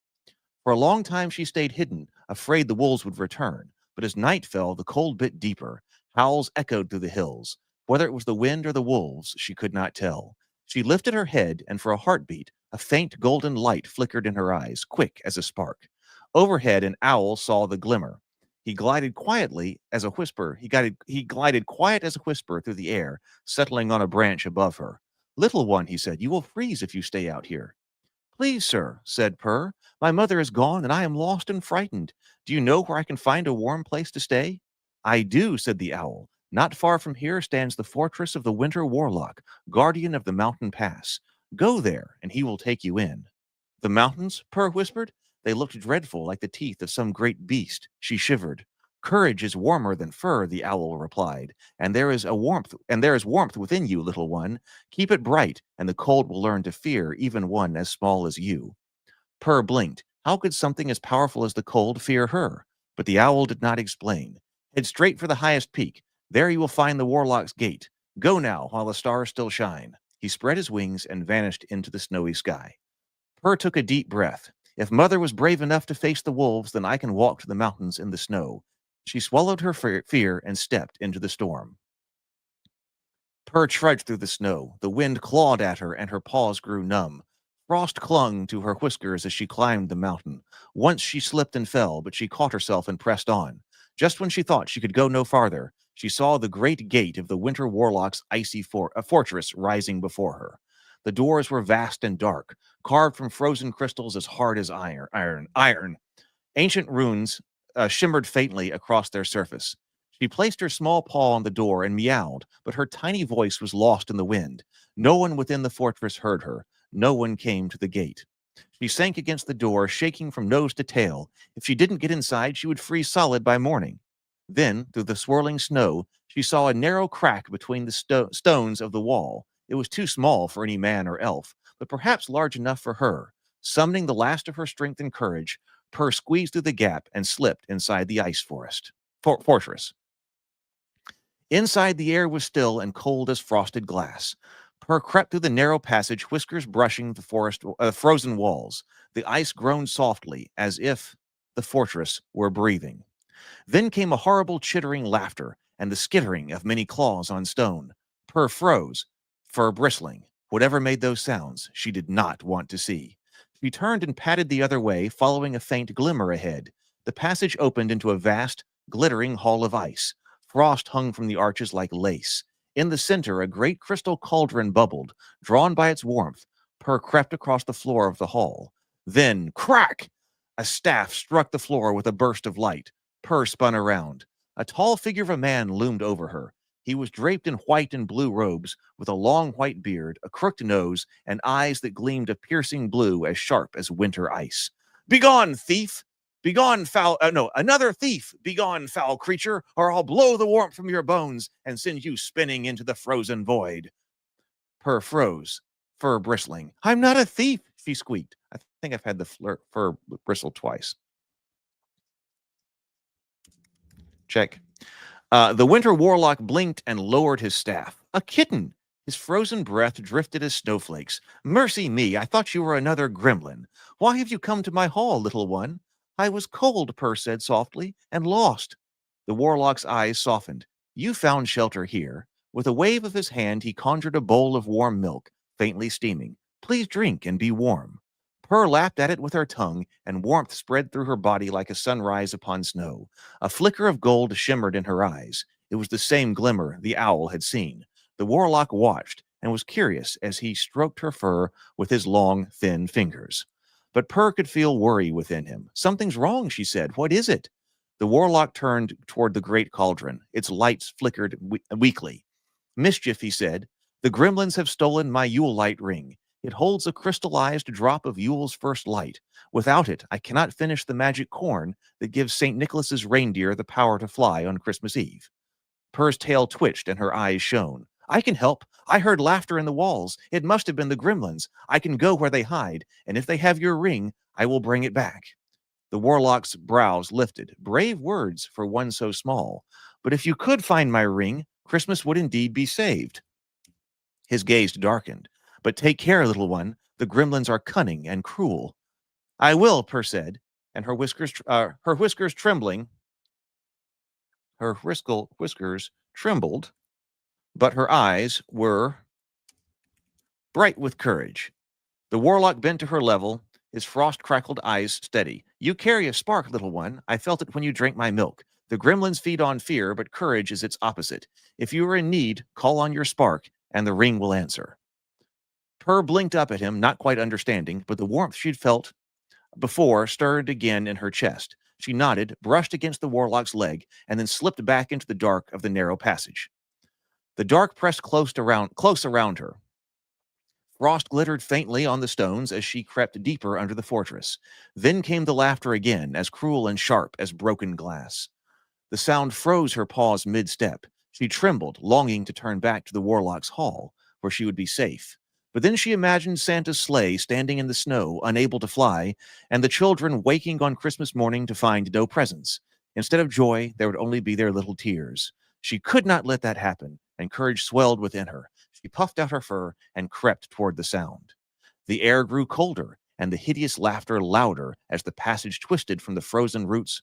For a long time she stayed hidden, afraid the wolves would return, but as night fell, the cold bit deeper. Howls echoed through the hills. Whether it was the wind or the wolves, she could not tell. She lifted her head, and for a heartbeat, a faint golden light flickered in her eyes, quick as a spark. Overhead, an owl saw the glimmer. He glided quietly as a whisper. He glided quiet as a whisper through the air, settling on a branch above her. "Little one," he said, "you will freeze if you stay out here." "Please, sir," said Purr, "my mother is gone, and I am lost and frightened. Do you know where I can find a warm place to stay?" "I do," said the owl. "Not far from here stands the fortress of the Winter Warlock, guardian of the mountain pass. Go there, and he will take you in." "The mountains?" Purr whispered. "They looked dreadful, like the teeth of some great beast." She shivered. "Courage is warmer than fur," the owl replied, and there is warmth within you, little one. Keep it bright, and the cold will learn to fear even one as small as you." Purr blinked. How could something as powerful as the cold fear her? But the owl did not explain. "Head straight for the highest peak. There you will find the Warlock's gate. Go now, while the stars still shine." He spread his wings and vanished into the snowy sky. Purr took a deep breath. If Mother was brave enough to face the wolves, then I can walk to the mountains in the snow. She swallowed her fear and stepped into the storm. Purr trudged through the snow. The wind clawed at her, and her paws grew numb. Frost clung to her whiskers as she climbed the mountain. Once she slipped and fell, but she caught herself and pressed on. Just when she thought she could go no farther, she saw the great gate of the Winter Warlock's icy fortress rising before her. The doors were vast and dark, carved from frozen crystals as hard as iron. Ancient runes shimmered faintly across their surface. She placed her small paw on the door and meowed, but her tiny voice was lost in the wind. No one within the fortress heard her. No one came to the gate. She sank against the door, shaking from nose to tail. If she didn't get inside, she would freeze solid by morning. Then, through the swirling snow, she saw a narrow crack between the stones of the wall. It was too small for any man or elf, but perhaps large enough for her. Summoning the last of her strength and courage, Purr squeezed through the gap and slipped inside the ice fortress. Inside, the air was still and cold as frosted glass. Purr crept through the narrow passage, whiskers brushing the frozen walls. The ice groaned softly, as if the fortress were breathing. Then came a horrible chittering laughter and the skittering of many claws on stone. Purr froze, fur bristling. Whatever made those sounds, she did not want to see. She turned and padded the other way, following a faint glimmer ahead. The passage opened into a vast, glittering hall of ice. Frost hung from the arches like lace. In the center, a great crystal cauldron bubbled. Drawn by its warmth, Purr crept across the floor of the hall. Then, crack! A staff struck the floor with a burst of light. Purr spun around. A tall figure of a man loomed over her. He was draped in white and blue robes, with a long white beard, a crooked nose, and eyes that gleamed a piercing blue as sharp as winter ice. "Begone, thief! Begone, another thief! Begone, foul creature, or I'll blow the warmth from your bones and send you spinning into the frozen void." Purr froze, fur bristling. "I'm not a thief," she squeaked. I think I've had the fur bristle twice. Check. The Winter Warlock blinked and lowered his staff. "A kitten!" His frozen breath drifted as snowflakes. "Mercy me, I thought you were another gremlin. Why have you come to my hall, little one?" "I was cold," Purr said softly, "and lost." The Warlock's eyes softened. "You found shelter here." With a wave of his hand, he conjured a bowl of warm milk, faintly steaming. "Please drink and be warm." Purr lapped at it with her tongue, and warmth spread through her body like a sunrise upon snow. A flicker of gold shimmered in her eyes. It was the same glimmer the owl had seen. The Warlock watched and was curious as he stroked her fur with his long, thin fingers. But Purr could feel worry within him. "Something's wrong," she said. "What is it?" The Warlock turned toward the great cauldron. Its lights flickered weakly. "Mischief," he said. "The gremlins have stolen my Yule light ring. It holds a crystallized drop of Yule's first light. Without it, I cannot finish the magic corn that gives St. Nicholas's reindeer the power to fly on Christmas Eve." Purr's tail twitched and her eyes shone. "I can help. I heard laughter in the walls. It must have been the gremlins. I can go where they hide, and if they have your ring, I will bring it back." The Warlock's brows lifted. Brave words for one so small. "But if you could find my ring, Christmas would indeed be saved." His gaze darkened. "But take care, little one. The gremlins are cunning and cruel." "I will," Purr said, and her whiskers trembled, but her eyes were bright with courage. The Warlock bent to her level, his frost-crackled eyes steady. "You carry a spark, little one. I felt it when you drank my milk. The gremlins feed on fear, but courage is its opposite. If you are in need, call on your spark, and the ring will answer." Purr blinked up at him, not quite understanding, but the warmth she'd felt before stirred again in her chest. She nodded, brushed against the Warlock's leg, and then slipped back into the dark of the narrow passage. The dark pressed close around her. Frost glittered faintly on the stones as she crept deeper under the fortress. Then came the laughter again, as cruel and sharp as broken glass. The sound froze her paws mid-step. She trembled, longing to turn back to the Warlock's hall, where she would be safe. But then she imagined Santa's sleigh standing in the snow, unable to fly, and the children waking on Christmas morning to find no presents. Instead of joy, there would only be their little tears. She could not let that happen, and courage swelled within her. She puffed out her fur and crept toward the sound. The air grew colder, and the hideous laughter louder as the passage twisted through the frozen roots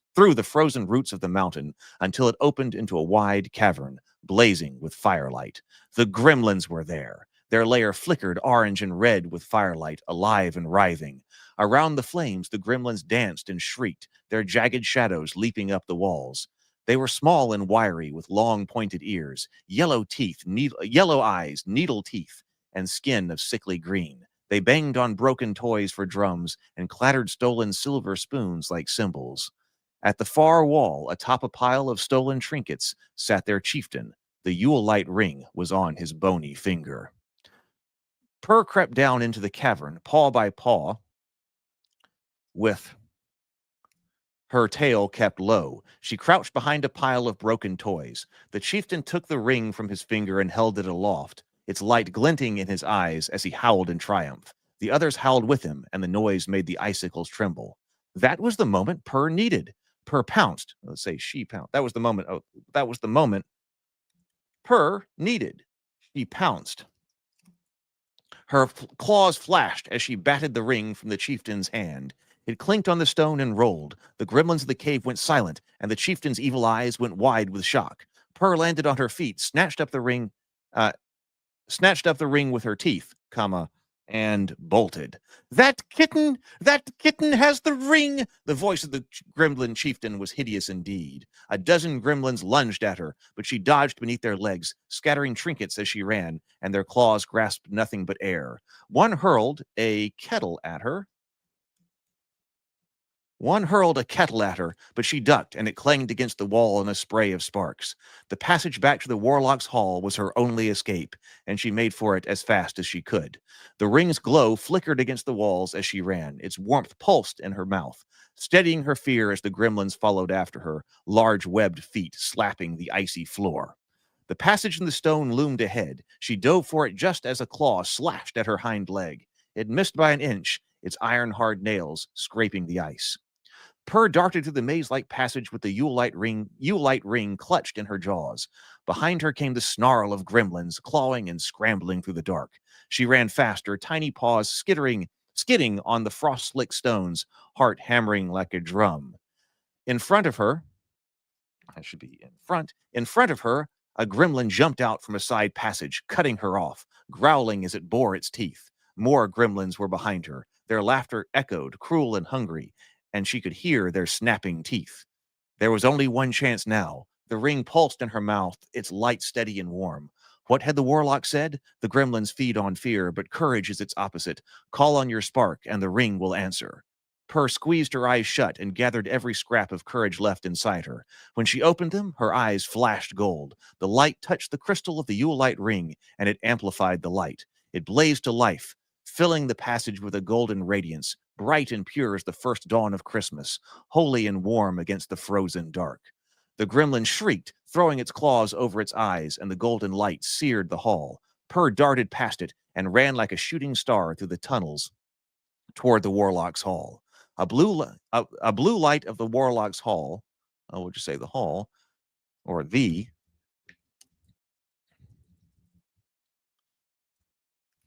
of the mountain until it opened into a wide cavern, blazing with firelight. The gremlins were there. Their lair flickered orange and red with firelight, alive and writhing. Around the flames, the gremlins danced and shrieked, their jagged shadows leaping up the walls. They were small and wiry, with long pointed ears, yellow teeth, yellow eyes, needle teeth, and skin of sickly green. They banged on broken toys for drums and clattered stolen silver spoons like cymbals. At the far wall, atop a pile of stolen trinkets, sat their chieftain. The Yule light ring was on his bony finger. Purr crept down into the cavern, paw by paw, with her tail kept low. She crouched behind a pile of broken toys. The chieftain took the ring from his finger and held it aloft, its light glinting in his eyes as he howled in triumph. The others howled with him, and the noise made the icicles tremble. That was the moment Purr needed. Purr pounced. Let's say she pounced. That was the moment. Oh, that was the moment Purr needed. She pounced. Her claws flashed as she batted the ring from the chieftain's hand. It clinked on the stone and rolled. The gremlins of the cave went silent, and the chieftain's evil eyes went wide with shock. Purr landed on her feet, snatched up the ring with her teeth, and bolted. That kitten has the ring! The voice of the gremlin chieftain was hideous indeed. A dozen gremlins lunged at her, but she dodged beneath their legs, scattering trinkets as she ran, and their claws grasped nothing but air. One hurled a kettle at her, but she ducked, and it clanged against the wall in a spray of sparks. The passage back to the warlock's hall was her only escape, and she made for it as fast as she could. The ring's glow flickered against the walls as she ran, its warmth pulsed in her mouth, steadying her fear as the gremlins followed after her, large webbed feet slapping the icy floor. The passage in the stone loomed ahead. She dove for it just as a claw slashed at her hind leg. It missed by an inch, its iron-hard nails scraping the ice. Purr darted through the maze-like passage with the Yule light ring clutched in her jaws. Behind her came the snarl of gremlins, clawing and scrambling through the dark. She ran faster, tiny paws skidding on the frost-slick stones, heart hammering like a drum. In front of her, a gremlin jumped out from a side passage, cutting her off, growling as it bore its teeth. More gremlins were behind her. Their laughter echoed, cruel and hungry, and she could hear their snapping teeth. There was only one chance now. The ring pulsed in her mouth, its light steady and warm. What had the warlock said? The gremlins feed on fear, but courage is its opposite. Call on your spark, and the ring will answer. Purr squeezed her eyes shut and gathered every scrap of courage left inside her. When she opened them, her eyes flashed gold. The light touched the crystal of the Yule light ring, and it amplified the light. It blazed to life, filling the passage with a golden radiance, bright and pure as the first dawn of Christmas, holy and warm against the frozen dark. The gremlin shrieked, throwing its claws over its eyes, and the golden light seared the hall. Purr darted past it and ran like a shooting star through the tunnels toward the warlock's hall. A blue light of the warlock's hall, we'll just say the hall, or the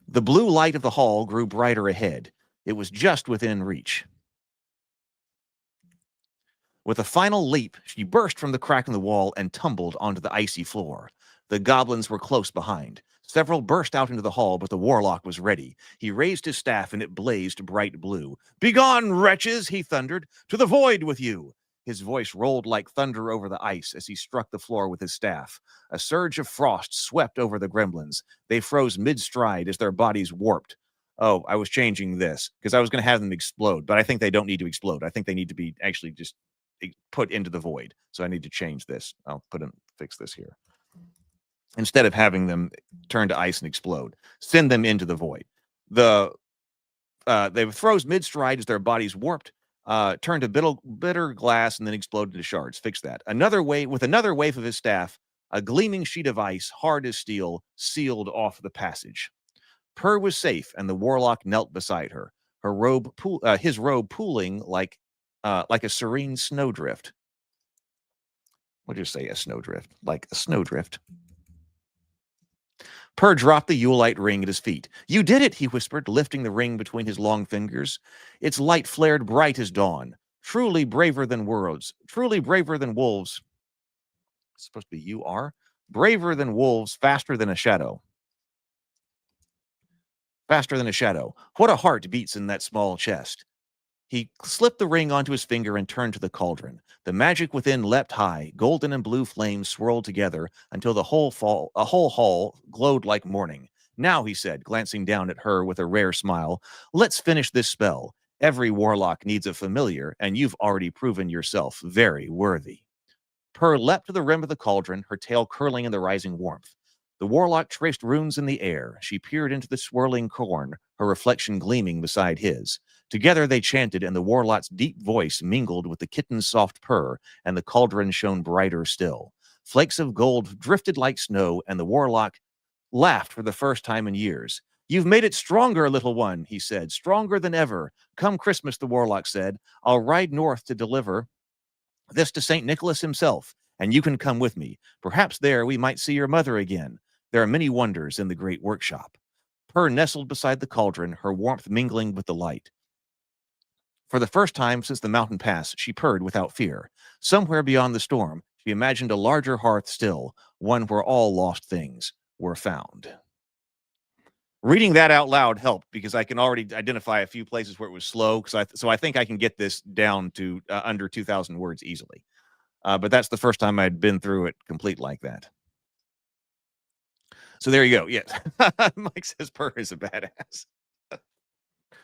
blue light of the hall grew brighter ahead. It was just within reach. With a final leap, she burst from the crack in the wall and tumbled onto the icy floor. The goblins were close behind. Several burst out into the hall, but the warlock was ready. He raised his staff, and it blazed bright blue. "Begone, wretches!" he thundered. "To the void with you!" His voice rolled like thunder over the ice as he struck the floor with his staff. A surge of frost swept over the gremlins. They froze mid-stride as their bodies warped. Oh, I was changing this because I was going to have them explode, but I think they don't need to explode. I think they need to be actually just put into the void. So I need to change this. I'll fix this here. Instead of having them turn to ice and explode, send them into the void. They froze mid-stride as their bodies warped, turned to bitter glass, and then exploded into shards. Fix that. With another wave of his staff, a gleaming sheet of ice, hard as steel, sealed off the passage. Purr was safe, and the warlock knelt beside her, his robe pooling like a serene snowdrift. What did you say? A snowdrift? Like a snowdrift. Purr dropped the Yule light ring at his feet. "You did it," he whispered, lifting the ring between his long fingers. Its light flared bright as dawn. Truly braver than wolves. It's supposed to be you are. Braver than wolves, faster than a shadow. faster than a shadow. What a heart beats in that small chest. He slipped the ring onto his finger and turned to the cauldron. The magic within leapt high. Golden and blue flames swirled together until the whole hall glowed like morning. Now, he said, glancing down at her with a rare smile, let's finish this spell. Every warlock needs a familiar, and you've already proven yourself very worthy. Purr leapt to the rim of the cauldron, her tail curling in the rising warmth. The warlock traced runes in the air. She peered into the swirling corn, her reflection gleaming beside his. Together they chanted, and the warlock's deep voice mingled with the kitten's soft purr, and the cauldron shone brighter still. Flakes of gold drifted like snow, and the warlock laughed for the first time in years. You've made it stronger, little one, he said, stronger than ever. Come Christmas, the warlock said, I'll ride north to deliver this to St. Nicholas himself, and you can come with me. Perhaps there we might see your mother again. There are many wonders in the great workshop. Purr nestled beside the cauldron, her warmth mingling with the light. For the first time since the mountain pass, she purred without fear. Somewhere beyond the storm, she imagined a larger hearth still, one where all lost things were found. Reading that out loud helped because I can already identify a few places where it was slow. So I think I can get this down to under 2,000 words easily. But that's the first time I'd been through it complete like that. So there you go. Yes, Mike says Purr is a badass.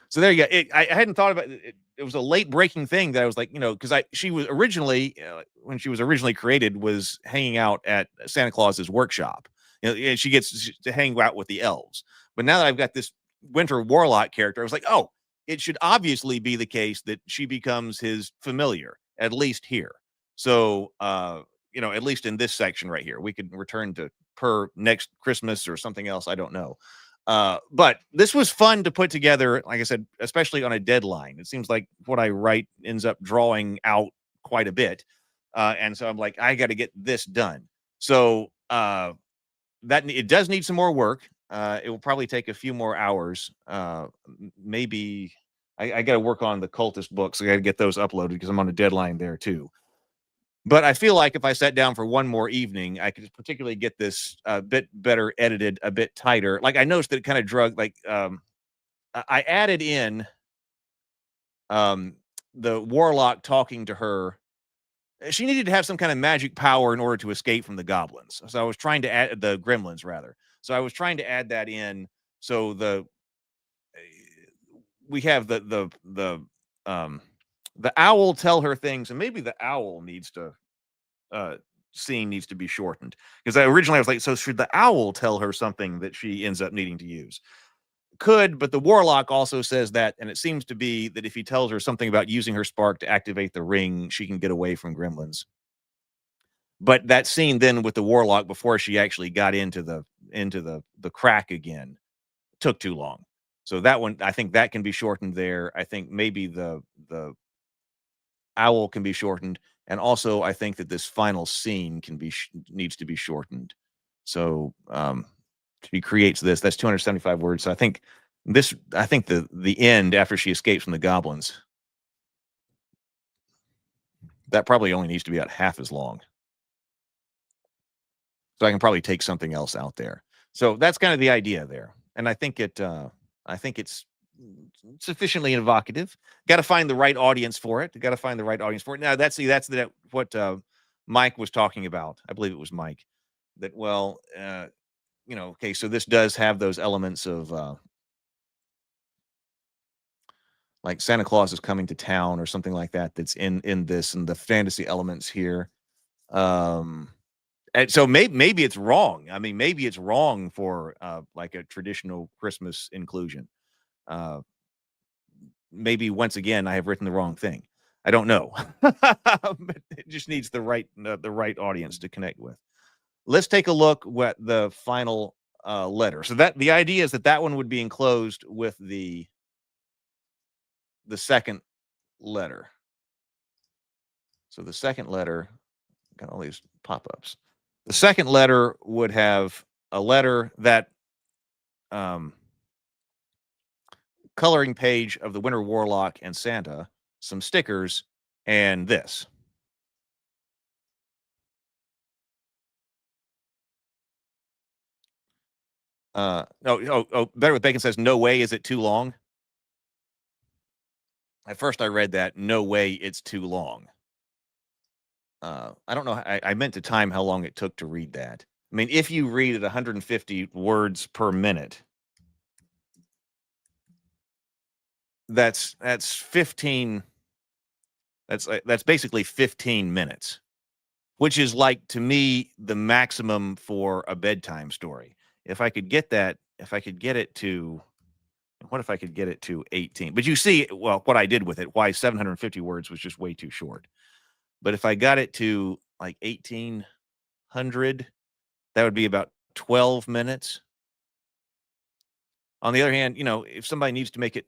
So there you go. I hadn't thought about it. It was a late breaking thing that I was like, because she was originally when she was originally created was hanging out at Santa Claus's workshop. And she gets to hang out with the elves. But now that I've got this winter warlock character, I was like, oh, it should obviously be the case that she becomes his familiar, at least here. So, at least in this section right here, we could return to Purr next Christmas or something else. I don't know. But this was fun to put together, like I said, especially on a deadline. It seems like what I write ends up drawing out quite a bit. And so I'm like, I got to get this done. So that it does need some more work. It will probably take a few more hours. Maybe I got to work on the Cultist books. I got to get those uploaded because I'm on a deadline there too. But I feel like if I sat down for one more evening, I could particularly get this a bit better edited, a bit tighter. Like I noticed that it kind of drug, like I added in the warlock talking to her. She needed to have some kind of magic power in order to escape from the goblins. So I was trying to add the gremlins rather. So I was trying to add that in. So we have the owl tell her things, and maybe the owl needs to scene needs to be shortened because originally I was like, so should the owl tell her something that she ends up needing to use? Could, but the warlock also says that, and it seems to be that if he tells her something about using her spark to activate the ring, she can get away from gremlins. But that scene then with the warlock before she actually got into the crack again took too long. So that one, I think that can be shortened there. I think maybe the owl can be shortened, and also I think that this final scene can be needs to be shortened. So she creates this. That's 275 words. So I think the end after she escapes from the goblins, that probably only needs to be about half as long. So I can probably take something else out there. So that's kind of the idea there. And I think it's sufficiently evocative. Got to find the right audience for it. Got to find the right audience for it. Now that's what Mike was talking about. I believe it was Mike. That okay, so this does have those elements of like Santa Claus is coming to town or something like that. That's in this and the fantasy elements here. And so maybe it's wrong. I mean, maybe it's wrong for like a traditional Christmas inclusion. Maybe once again I have written the wrong thing. I don't know. But it just needs the right audience to connect with. Let's take a look at the final letter. So that the idea is that one would be enclosed with the second letter. So the second letter got all these pop-ups. The second letter would have a letter that coloring page of the Winter Warlock and Santa, some stickers, and this. Better with Bacon says, no way is it too long. At first I read that, no way it's too long. I don't know. I meant to time how long it took to read that. I mean, if you read at 150 words per minute, that's 15. That's basically 15 minutes, which is like, to me, the maximum for a bedtime story. If I could get it to, what if I could get it to 18? But you see, well, what I did with it, why 750 words was just way too short. But if I got it to like 1800, that would be about 12 minutes. On the other hand, if somebody needs to make it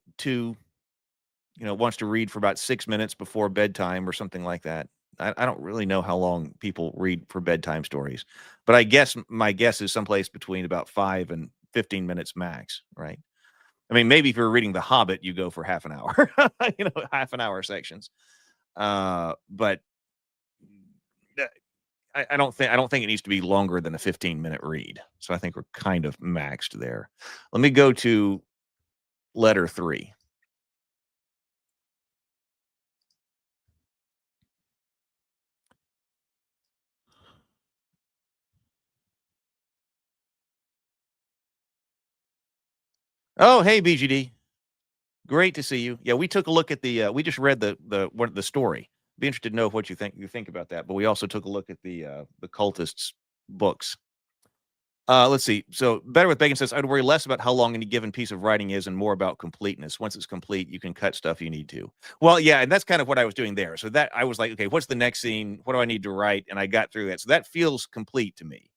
wants to read for about 6 minutes before bedtime or something like that. I don't really know how long people read for bedtime stories, but my guess is someplace between about 5 and 15 minutes max, right? I mean, maybe if you're reading The Hobbit, you go for half an hour, half an hour sections. But I don't think it needs to be longer than a 15-minute read. So I think we're kind of maxed there. Let me go to letter 3. Oh, hey, BGD. Great to see you. Yeah, we took a look at we just read the story. Be interested to know what you think about that. But we also took a look at the Cultists books. Let's see. So Better with Bacon says, I'd worry less about how long any given piece of writing is and more about completeness. Once it's complete, you can cut stuff you need to. Well, yeah, and that's kind of what I was doing there. So that I was like, okay, what's the next scene? What do I need to write? And I got through that. So that feels complete to me.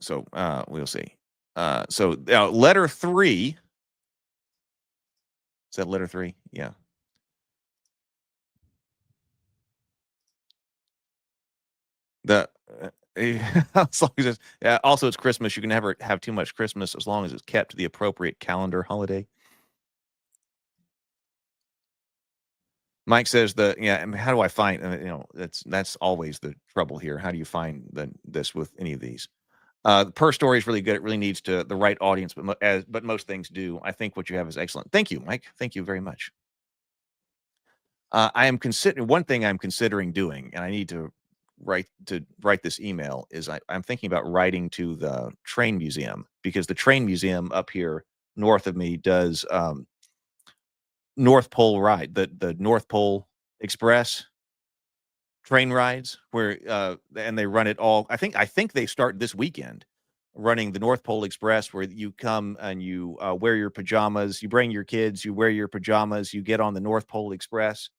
So we'll see. So letter 3. Is that letter 3? Yeah. The as long as also it's Christmas. You can never have too much Christmas as long as it's kept to the appropriate calendar holiday. Mike says I mean, how do I find? That's always the trouble here. How do you find this with any of these? The per story is really good. It really needs the right audience, but most things do. I think what you have is excellent. Thank you, Mike. Thank you very much. I am considering one thing I'm considering doing, and I need to write this email, is I'm thinking about writing to the train museum, because the train museum up here north of me does North Pole ride, the North Pole Express train rides, where and they run it all. I think they start this weekend running the North Pole Express, where you come and you wear your pajamas, you bring your kids, you wear your pajamas, you get on the North Pole Express.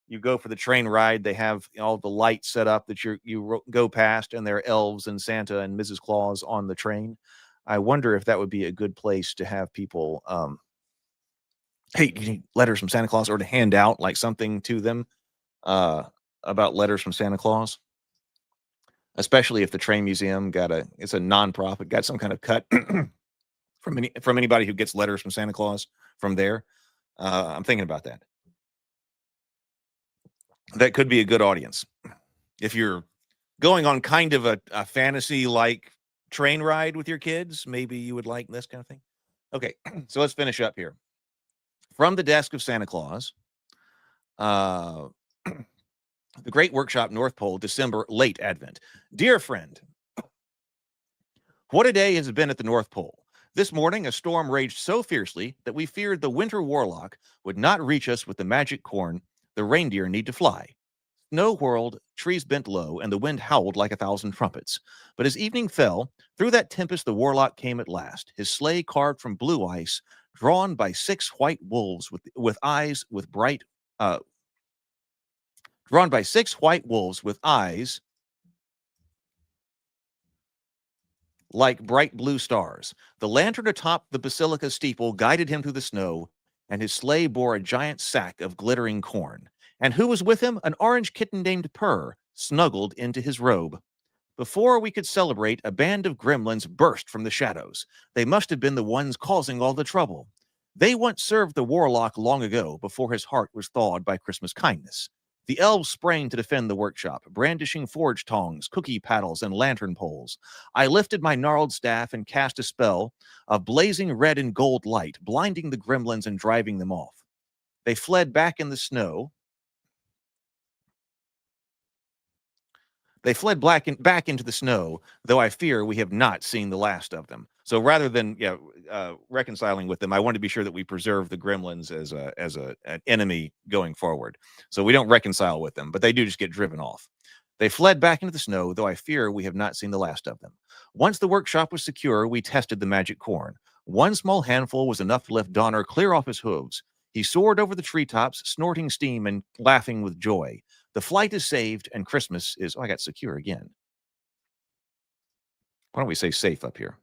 You go for the train ride. They have all the lights set up that you go past, and there are elves and Santa and Mrs. Claus on the train. I wonder if that would be a good place to have people, hey, you need letters from Santa Claus, or to hand out like something to them about letters from Santa Claus. Especially if the train museum it's a nonprofit, got some kind of cut from anybody who gets letters from Santa Claus from there. I'm thinking about that. That could be a good audience. If you're going on kind of a fantasy-like train ride with your kids, maybe you would like this kind of thing. Okay, so let's finish up here. From the desk of Santa Claus, the Great Workshop, North Pole, December, late Advent. Dear friend, what a day has it been at the North Pole. This morning, a storm raged so fiercely that we feared the winter warlock would not reach us with the magic corn the reindeer need to fly. Snow whirled, trees bent low, and the wind howled like 1,000 trumpets. But as evening fell, through that tempest the warlock came at last, his sleigh carved from blue ice, drawn by 6 white wolves with eyes with bright drawn by 6 white wolves with eyes like bright blue stars. The lantern atop the basilica steeple guided him through the snow, and his sleigh bore a giant sack of glittering corn. And who was with him? An orange kitten named Purr, snuggled into his robe. Before we could celebrate, a band of gremlins burst from the shadows. They must have been the ones causing all the trouble. They once served the warlock long ago, before his heart was thawed by Christmas kindness. The elves sprang to defend the workshop, brandishing forge tongs, cookie paddles, and lantern poles. I lifted my gnarled staff and cast a spell of blazing red and gold light, blinding the gremlins and driving them off. They fled back in the snow. They fled back into the snow, though I fear we have not seen the last of them. So rather than reconciling with them, I want to be sure that we preserve the gremlins as an enemy going forward. So we don't reconcile with them, but they do just get driven off. They fled back into the snow, though I fear we have not seen the last of them. Once the workshop was secure, we tested the magic corn. One small handful was enough to lift Donner clear off his hooves. He soared over the treetops, snorting steam and laughing with joy. The flight is saved, and Christmas is... Oh, I got secure again. Why don't we say safe up here?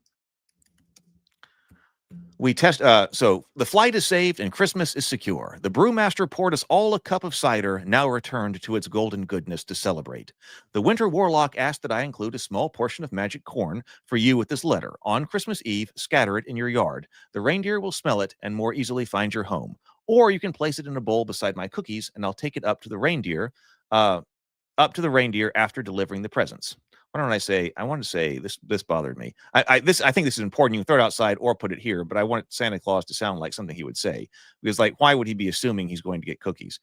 So the flight is saved, and Christmas is secure. The brewmaster poured us all a cup of cider, now returned to its golden goodness to celebrate. The winter warlock asked that I include a small portion of magic corn for you with this letter. On Christmas Eve, scatter it in your yard. The reindeer will smell it and more easily find your home. Or you can place it in a bowl beside my cookies, and I'll take it up to the reindeer after delivering the presents. Why don't I say? I want to say this. This bothered me. I think this is important. You can throw it outside or put it here, but I want Santa Claus to sound like something he would say, because like, why would he be assuming he's going to get cookies?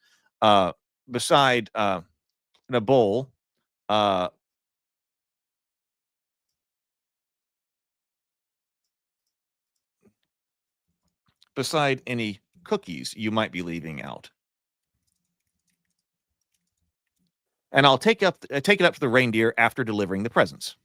Beside in a bowl. Beside any cookies you might be leaving out. And I'll take it up to the reindeer after delivering the presents.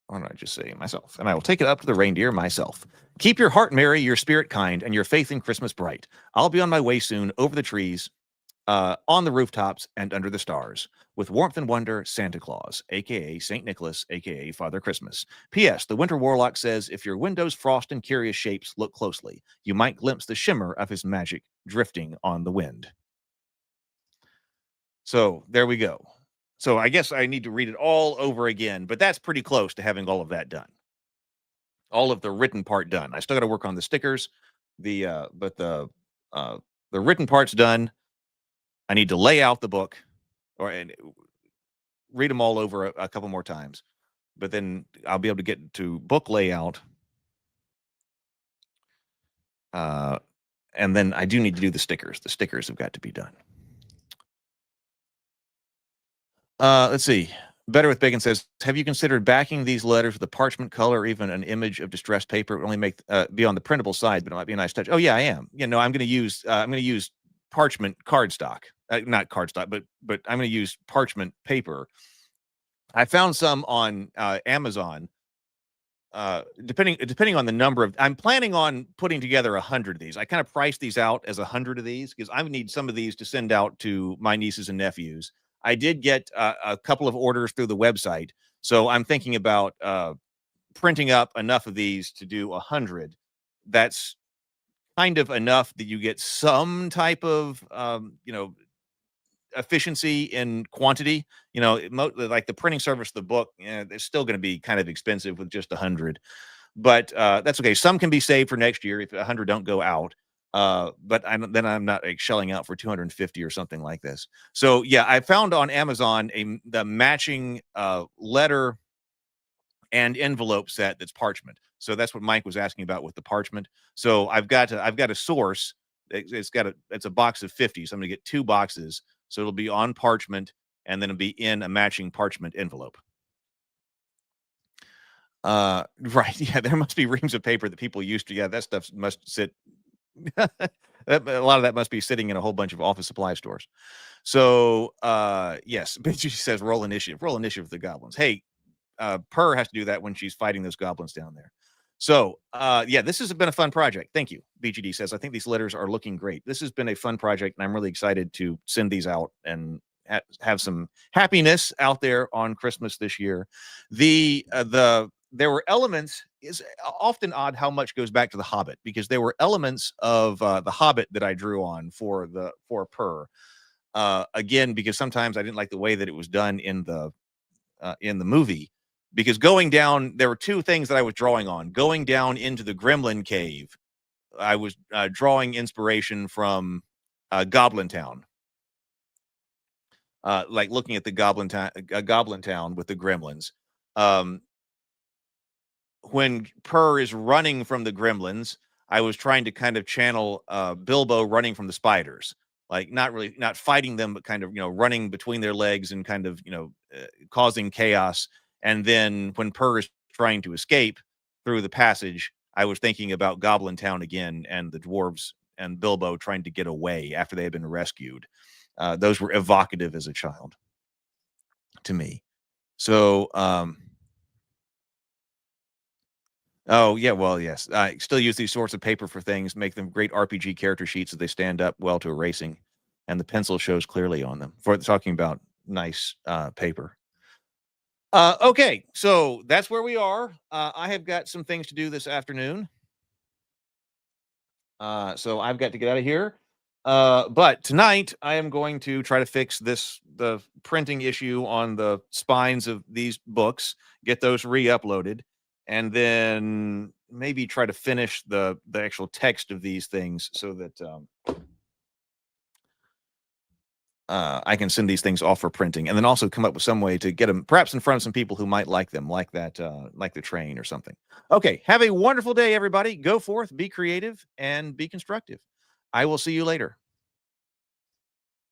Why don't I just say myself? And I will take it up to the reindeer myself. Keep your heart merry, your spirit kind, and your faith in Christmas bright. I'll be on my way soon, over the trees, on the rooftops, and under the stars. With warmth and wonder, Santa Claus, a.k.a. St. Nicholas, a.k.a. Father Christmas. P.S. The Winter Warlock says, if your windows frost in curious shapes, look closely. You might glimpse the shimmer of his magic drifting on the wind. So there we go. So I guess I need to read it all over again, but that's pretty close to having all of that done. All of the written part done. I still got to work on the stickers, but the written part's done. I need to lay out the book and read them all over a couple more times, but then I'll be able to get to book layout. And then I do need to do the stickers. The stickers have got to be done. Let's see. Better with Bacon says, have you considered backing these letters with a parchment color or even an image of distressed paper? It would only make be on the printable side, but it might be a nice touch. Oh yeah, I am. I'm going to use parchment cardstock, not cardstock, but I'm going to use parchment paper. I found some on Amazon. Depending on the number of, I'm planning on putting together 100 of these. I kind of priced these out as 100 of these because I need some of these to send out to my nieces and nephews. I did get a couple of orders through the website, so I'm thinking about printing up enough of these to do 100. That's kind of enough that you get some type of efficiency in quantity. Like the printing service of the book, it's still going to be kind of expensive with just 100, but that's okay. Some can be saved for next year if 100 don't go out. But I'm not like shelling out for 250 or something like this. So yeah, I found on Amazon the matching letter and envelope set that's parchment. So that's what Mike was asking about with the parchment. So I've got a source. It's a box of 50. So I'm gonna get 2 boxes. So it'll be on parchment and then it'll be in a matching parchment envelope. Right. Yeah, there must be reams of paper that people used to. Yeah, that stuff must sit. A lot of that must be sitting in a whole bunch of office supply stores. So yes, she says roll initiative with the goblins. Hey, Purr has to do that when she's fighting those goblins down there. So yeah, this has been a fun project. Thank you. BGD says, I think these letters are looking great. This has been a fun project, and I'm really excited to send these out and have some happiness out there on Christmas this year. There were elements. Is often odd how much goes back to The Hobbit, because there were elements of The Hobbit that I drew on for Purr. Again, because sometimes I didn't like the way that it was done in the movie, because going down, there were 2 things that I was drawing on. Going down into the gremlin cave, I was drawing inspiration from Goblin Town. Like looking at the Goblin Town with the gremlins. When Purr is running from the gremlins, I was trying to kind of channel Bilbo running from the spiders, like not fighting them, but kind of, running between their legs and kind of, causing chaos. And then when Purr is trying to escape through the passage, I was thinking about Goblin Town again and the dwarves and Bilbo trying to get away after they had been rescued. Those were evocative as a child to me. So, oh, yeah, well, yes. I still use these sorts of paper for things, make them great RPG character sheets so they stand up well to erasing, and the pencil shows clearly on them. For talking about nice paper. Okay, so that's where we are. I have got some things to do this afternoon. So I've got to get out of here. But tonight I am going to try to fix the printing issue on the spines of these books, get those re-uploaded, and then maybe try to finish the actual text of these things so that I can send these things off for printing, and then also come up with some way to get them perhaps in front of some people who might like them, like that, like the train or something. Okay, have a wonderful day, everybody. Go forth, be creative, and be constructive. I will see you later.